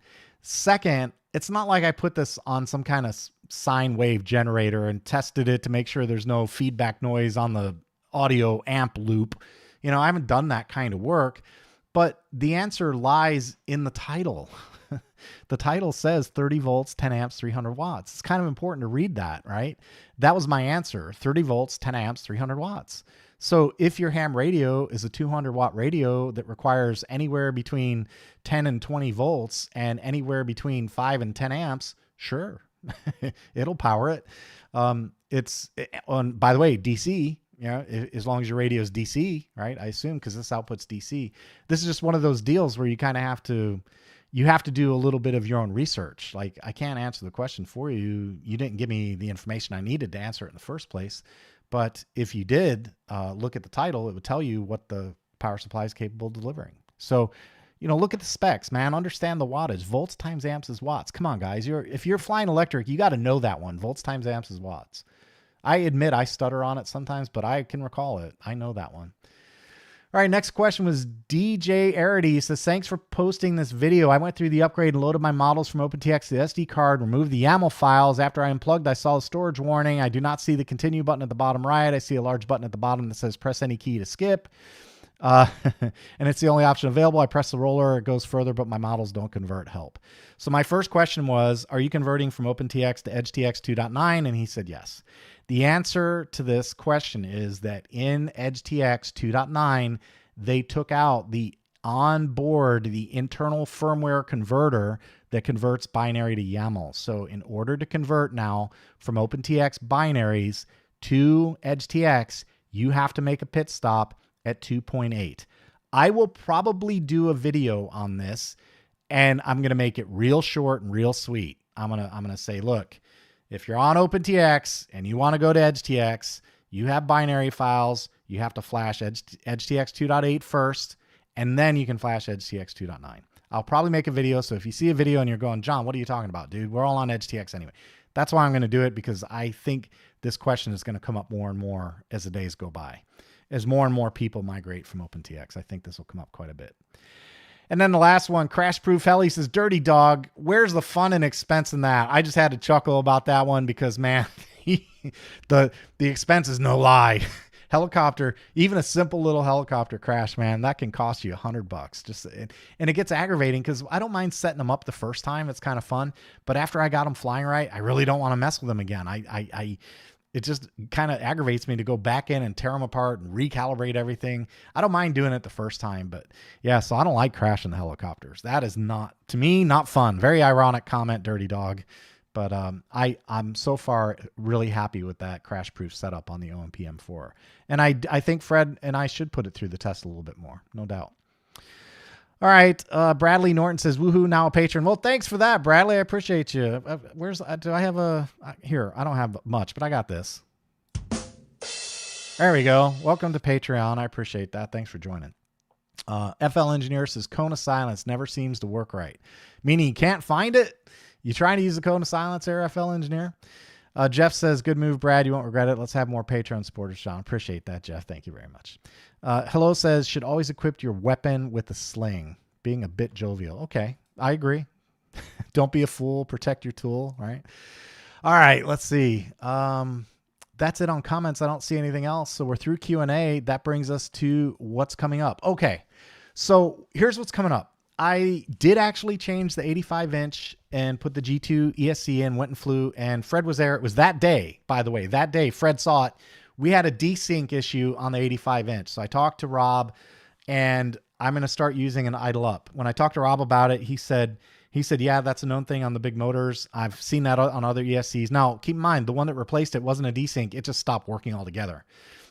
Second, it's not like I put this on some kind of sine wave generator and tested it to make sure there's no feedback noise on the audio amp loop. I haven't done that kind of work, but the answer lies in the title. The title says 30 volts, 10 amps, 300 watts. It's kind of important to read that, right? That was my answer, 30 volts, 10 amps, 300 watts. So if your ham radio is a 200 watt radio that requires anywhere between 10 and 20 volts and anywhere between 5 and 10 amps, sure, it'll power it. It's on, by the way, DC, as long as your radio is DC, right? I assume because this output's DC. This is just one of those deals where you kind of have to do a little bit of your own research. Like, I can't answer the question for you. You didn't give me the information I needed to answer it in the first place. But if you did look at the title, it would tell you what the power supply is capable of delivering. So, look at the specs, man. Understand the wattage. Volts times amps is watts. Come on, guys. If you're flying electric, you got to know that one. Volts times amps is watts. I admit I stutter on it sometimes, but I can recall it. I know that one. All right, next question was DJ Arity. He says, thanks for posting this video. I went through the upgrade and loaded my models from OpenTX to the SD card, removed the YAML files. After I unplugged, I saw a storage warning. I do not see the continue button at the bottom right. I see a large button at the bottom that says press any key to skip. And it's the only option available. I press the roller, it goes further, but my models don't convert. Help. So my first question was, are you converting from OpenTX to EdgeTX 2.9? And he said yes. The answer to this question is that in EdgeTX 2.9, they took out the onboard, the internal firmware converter that converts binary to YAML. So in order to convert now from OpenTX binaries to EdgeTX, you have to make a pit stop at 2.8. I will probably do a video on this, and I'm going to make it real short and real sweet. I'm going to say, look, if you're on OpenTX and you want to go to EdgeTX, you have binary files, you have to flash EdgeTX 2.8 first, and then you can flash EdgeTX 2.9. I'll probably make a video, so if you see a video and you're going, John, what are you talking about, dude? We're all on EdgeTX anyway. That's why I'm going to do it, because I think this question is going to come up more and more as the days go by. As more and more people migrate from OpenTX, I think this will come up quite a bit. And then the last one, Crash Proof Heli says, Dirty Dog, where's the fun and expense in that? I just had to chuckle about that one because, man, the expense is no lie. Helicopter, even a simple little helicopter crash, man, that can cost you $100. And it gets aggravating because I don't mind setting them up the first time. It's kind of fun. But after I got them flying right, I really don't want to mess with them again. It just kind of aggravates me to go back in and tear them apart and recalibrate everything. I don't mind doing it the first time, but yeah, so I don't like crashing the helicopters. That is not, to me, not fun. Very ironic comment, Dirty Dog. But I'm so far really happy with that crash-proof setup on the OMP M4. And I think Fred and I should put it through the test a little bit more, no doubt. All right, Bradley Norton says, woohoo, now a patron. Well, thanks for that, Bradley. I appreciate you. Do I have a... Here, I don't have much, but I got this. All There we go. Welcome to Patreon. I appreciate that. Thanks for joining. FL Engineer says cone of silence never seems to work right. Meaning you can't find it? You trying to use the cone of silence there, FL Engineer? Jeff says, good move, Brad. You won't regret it. Let's have more Patreon supporters, John. Appreciate that, Jeff. Thank you very much. Hello says, should always equip your weapon with a sling. Being a bit jovial. Okay, I agree. Don't be a fool. Protect your tool, right? All right, let's see. That's it on comments. I don't see anything else. So we're through Q&A. That brings us to what's coming up. Okay, so here's what's coming up. I did actually change the 85-inch and put the G2 ESC in, went and flew, and Fred was there. It was that day, by the way. That day, Fred saw it. We had a desync issue on the 85-inch. So I talked to Rob, and I'm going to start using an idle up. When I talked to Rob about it, he said, yeah, that's a known thing on the big motors. I've seen that on other ESCs. Now, keep in mind, the one that replaced it wasn't a desync. It just stopped working altogether.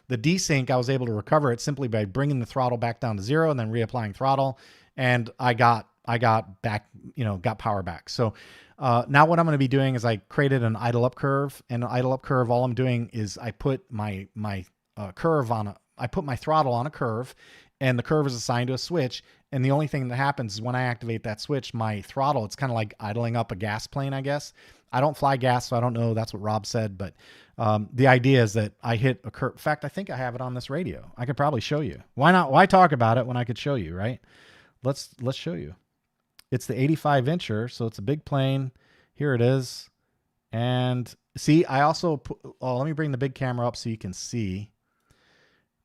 The desync, I was able to recover it simply by bringing the throttle back down to 0 and then reapplying throttle. And I got back, got power back. So now what I'm going to be doing is I created an idle up curve, and an idle up curve, all I'm doing is I put my curve on I put my throttle on a curve, and the curve is assigned to a switch. And the only thing that happens is when I activate that switch, my throttle, it's kind of like idling up a gas plane, I guess. I don't fly gas, so I don't know. That's what Rob said. But the idea is that I hit a curve. In fact, I think I have it on this radio. I could probably show you. Why not? Why talk about it when I could show you, right? Let's show you. It's the 85-incher, so it's a big plane. Here it is. And see, I also put, let me bring the big camera up so you can see.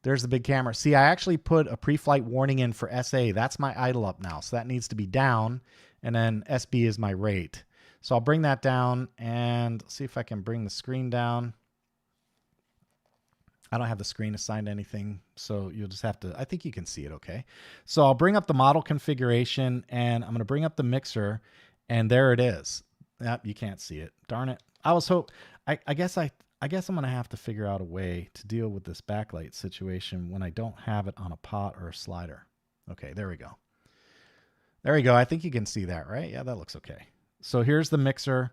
There's the big camera. See, I actually put a pre-flight warning in for SA. That's my idle up now. So that needs to be down. And then SB is my rate. So I'll bring that down and see if I can bring the screen down. I don't have the screen assigned to anything, so you'll just have to, I think you can see it okay. So I'll bring up the model configuration, and I'm going to bring up the mixer, and there it is. Yep, you can't see it. Darn it. I guess I'm going to have to figure out a way to deal with this backlight situation when I don't have it on a pot or a slider. Okay, there we go. There we go. I think you can see that, right? Yeah, that looks okay. So here's the mixer.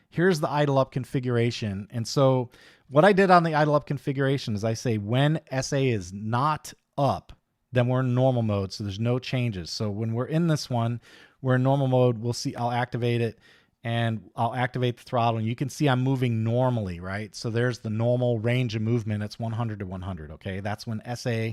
Here's the idle up configuration. And so what I did on the idle up configuration is I say when SA is not up, then we're in normal mode. So there's no changes. So when we're in this one, we're in normal mode. We'll see, I'll activate it and I'll activate the throttle, and you can see I'm moving normally, right? So there's the normal range of movement. It's 100 to 100. Okay. That's when SA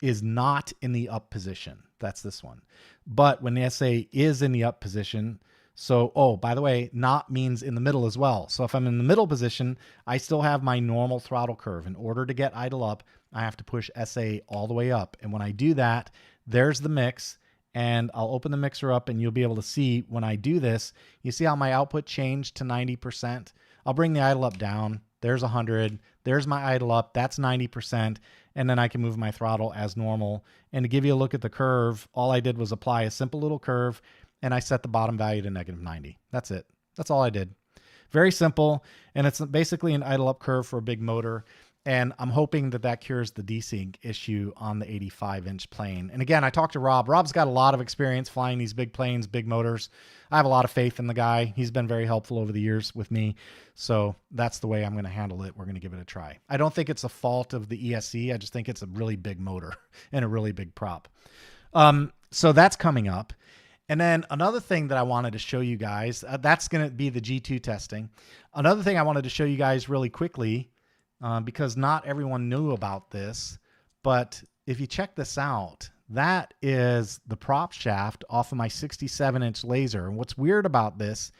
is not in the up position. That's this one. But when the SA is in the up position, so, oh, by the way, not means in the middle as well. So if I'm in the middle position, I still have my normal throttle curve. In order to get idle up, I have to push SA all the way up. And when I do that, there's the mix, and I'll open the mixer up, and you'll be able to see when I do this, you see how my output changed to 90%? I'll bring the idle up down. There's 100. There's my idle up. That's 90%. And then I can move my throttle as normal. And to give you a look at the curve, all I did was apply a simple little curve, and I set the bottom value to -90. That's it. That's all I did. Very simple. And it's basically an idle up curve for a big motor. And I'm hoping that that cures the desync issue on the 85-inch plane. And again, I talked to Rob. Rob's got a lot of experience flying these big planes, big motors. I have a lot of faith in the guy. He's been very helpful over the years with me. So that's the way I'm going to handle it. We're going to give it a try. I don't think it's a fault of the ESC. I just think it's a really big motor and a really big prop. So that's coming up. And then another thing that I wanted to show you guys, that's going to be the G2 testing. Another thing I wanted to show you guys really quickly, because not everyone knew about this, but if you check this out, that is the prop shaft off of my 67-inch laser. And what's weird about this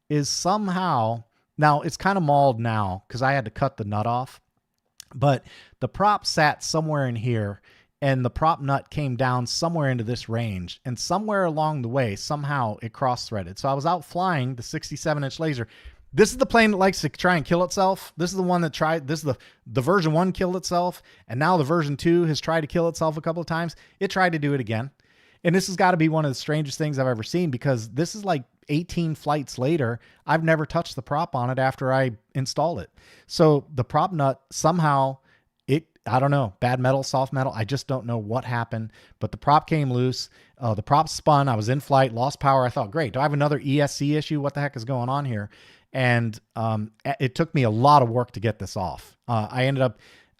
is somehow, now it's kind of mauled now because I had to cut the nut off, but the prop sat somewhere in here, and the prop nut came down somewhere into this range, and somewhere along the way, somehow it cross-threaded. So I was out flying the 67-inch laser. This is the plane that likes to try and kill itself. This is the one that tried, this is the version 1 killed itself, and now the version 2 has tried to kill itself a couple of times. It tried to do it again. And this has got to be one of the strangest things I've ever seen, because this is like 18 flights later. I've never touched the prop on it after I installed it. So the prop nut somehow, I don't know, bad metal, soft metal. I just don't know what happened, but the prop came loose. The prop spun. I was in flight, lost power. I thought, great, do I have another ESC issue? What the heck is going on here? And it took me a lot of work to get this off. I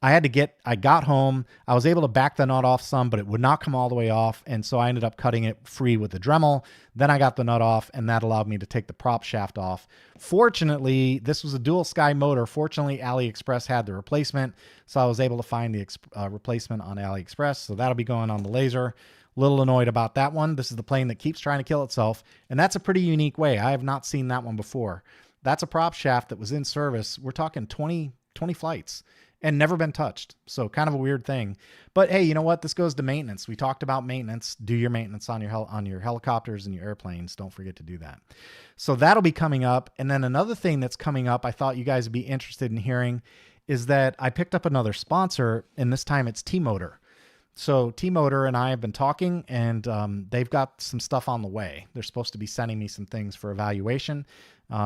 I got home, I was able to back the nut off some, but it would not come all the way off. And so I ended up cutting it free with the Dremel. Then I got the nut off, and that allowed me to take the prop shaft off. Fortunately, this was a dual sky motor. Fortunately, AliExpress had the replacement. So I was able to find the replacement on AliExpress. So that'll be going on the laser. Little annoyed about that one. This is the plane that keeps trying to kill itself. And that's a pretty unique way. I have not seen that one before. That's a prop shaft that was in service. We're talking 20 flights. And never been touched. So kind of a weird thing. But hey, you know what? This goes to maintenance. We talked about maintenance. Do your maintenance on your helicopters and your airplanes. Don't forget to do that. So that'll be coming up. And then another thing that's coming up I thought you guys would be interested in hearing is that I picked up another sponsor, and this time it's T-Motor. So T-Motor and I have been talking, and they've got some stuff on the way. They're supposed to be sending me some things for evaluation.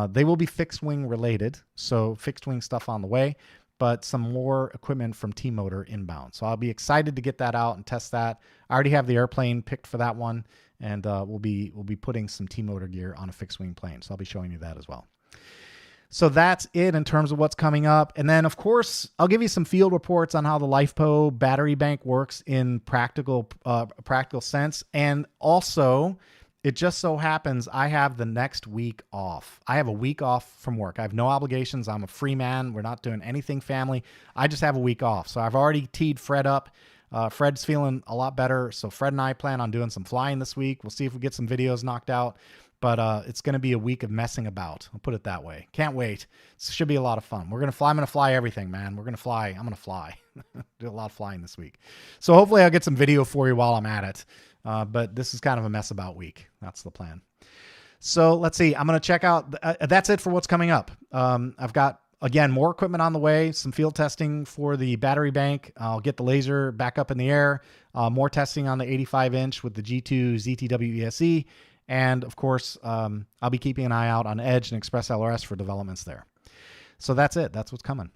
They will be fixed wing related. So fixed wing stuff on the way, but some more equipment from T-Motor inbound. So I'll be excited to get that out and test that. I already have the airplane picked for that one, and we'll be putting some T-Motor gear on a fixed wing plane. So I'll be showing you that as well. So that's it in terms of what's coming up. And then, of course, I'll give you some field reports on how the Lipo battery bank works in practical sense. And also, it just so happens I have the next week off. I have a week off from work. I have no obligations. I'm a free man. We're not doing anything family. I just have a week off. So I've already teed Fred up. Fred's feeling a lot better. So Fred and I plan on doing some flying this week. We'll see if we get some videos knocked out. But it's going to be a week of messing about. I'll put it that way. Can't wait. It should be a lot of fun. We're going to fly. I'm going to fly everything, man. We're going to fly. I'm going to fly. Do a lot of flying this week. So hopefully I'll get some video for you while I'm at it. But this is kind of a mess about week. That's the plan. So let's see. I'm going to check out. That's it for what's coming up. I've got, again, more equipment on the way. Some field testing for the battery bank. I'll get the laser back up in the air. More testing on the 85-inch with the G2 ZTW ESE. And of course, I'll be keeping an eye out on Edge and Express LRS for developments there. So that's it. That's what's coming.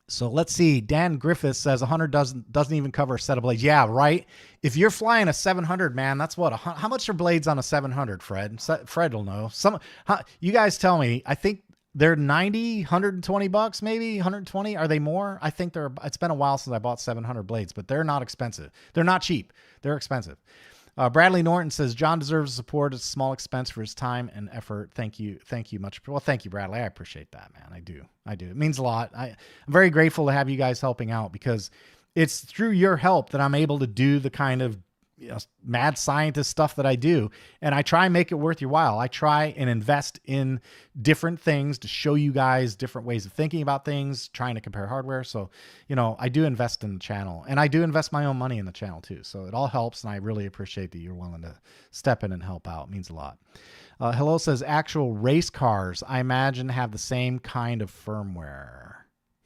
So let's see. Dan Griffiths says 100 doesn't even cover a set of blades. Yeah, right. If you're flying a 700, man, that's what. How much are blades on a 700, Fred? Fred will know. You guys tell me. I think they're 90, 120 bucks, maybe 120. Are they more? I think they're. It's been a while since I bought 700 blades, but they're not expensive. They're not cheap. They're expensive. Bradley Norton says, John deserves support. It's a small expense for his time and effort. Thank you. Thank you much. Well, thank you, Bradley. I appreciate that, man. I do. It means a lot. I'm very grateful to have you guys helping out, because it's through your help that I'm able to do the kind of mad scientist stuff that I do. And I try and make it worth your while. I try and invest in different things to show you guys different ways of thinking about things, trying to compare hardware. So, I do invest in the channel, and I do invest my own money in the channel too. So it all helps. And I really appreciate that you're willing to step in and help out. It means a lot. Hello says, actual race cars, I imagine, have the same kind of firmware.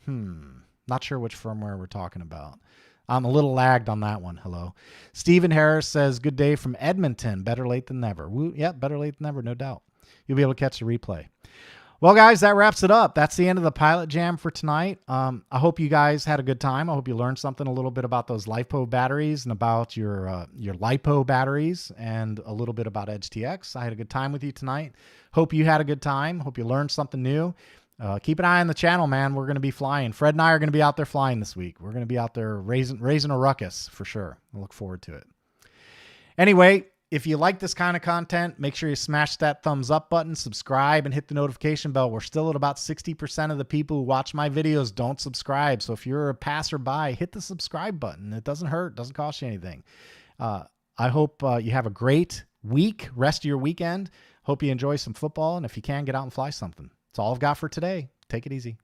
Not sure which firmware we're talking about. I'm a little lagged on that one. Hello. Stephen Harris says, good day from Edmonton. Better late than never. Woo, yeah, better late than never, no doubt. You'll be able to catch the replay. Well, guys, that wraps it up. That's the end of the PilotJam for tonight. I hope you guys had a good time. I hope you learned something a little bit about those Lipo batteries and about your Lipo batteries, and a little bit about EdgeTX. I had a good time with you tonight. Hope you had a good time. Hope you learned something new. Keep an eye on the channel, man. We're going to be flying. Fred and I are going to be out there flying this week. We're going to be out there raising a ruckus for sure. I look forward to it. Anyway, if you like this kind of content, make sure you smash that thumbs up button, subscribe, and hit the notification bell. We're still at about 60% of the people who watch my videos don't subscribe. So if you're a passerby, hit the subscribe button. It doesn't hurt. It doesn't cost you anything. I hope you have a great week, rest of your weekend. Hope you enjoy some football. And if you can, get out and fly something. That's all I've got for today. Take it easy.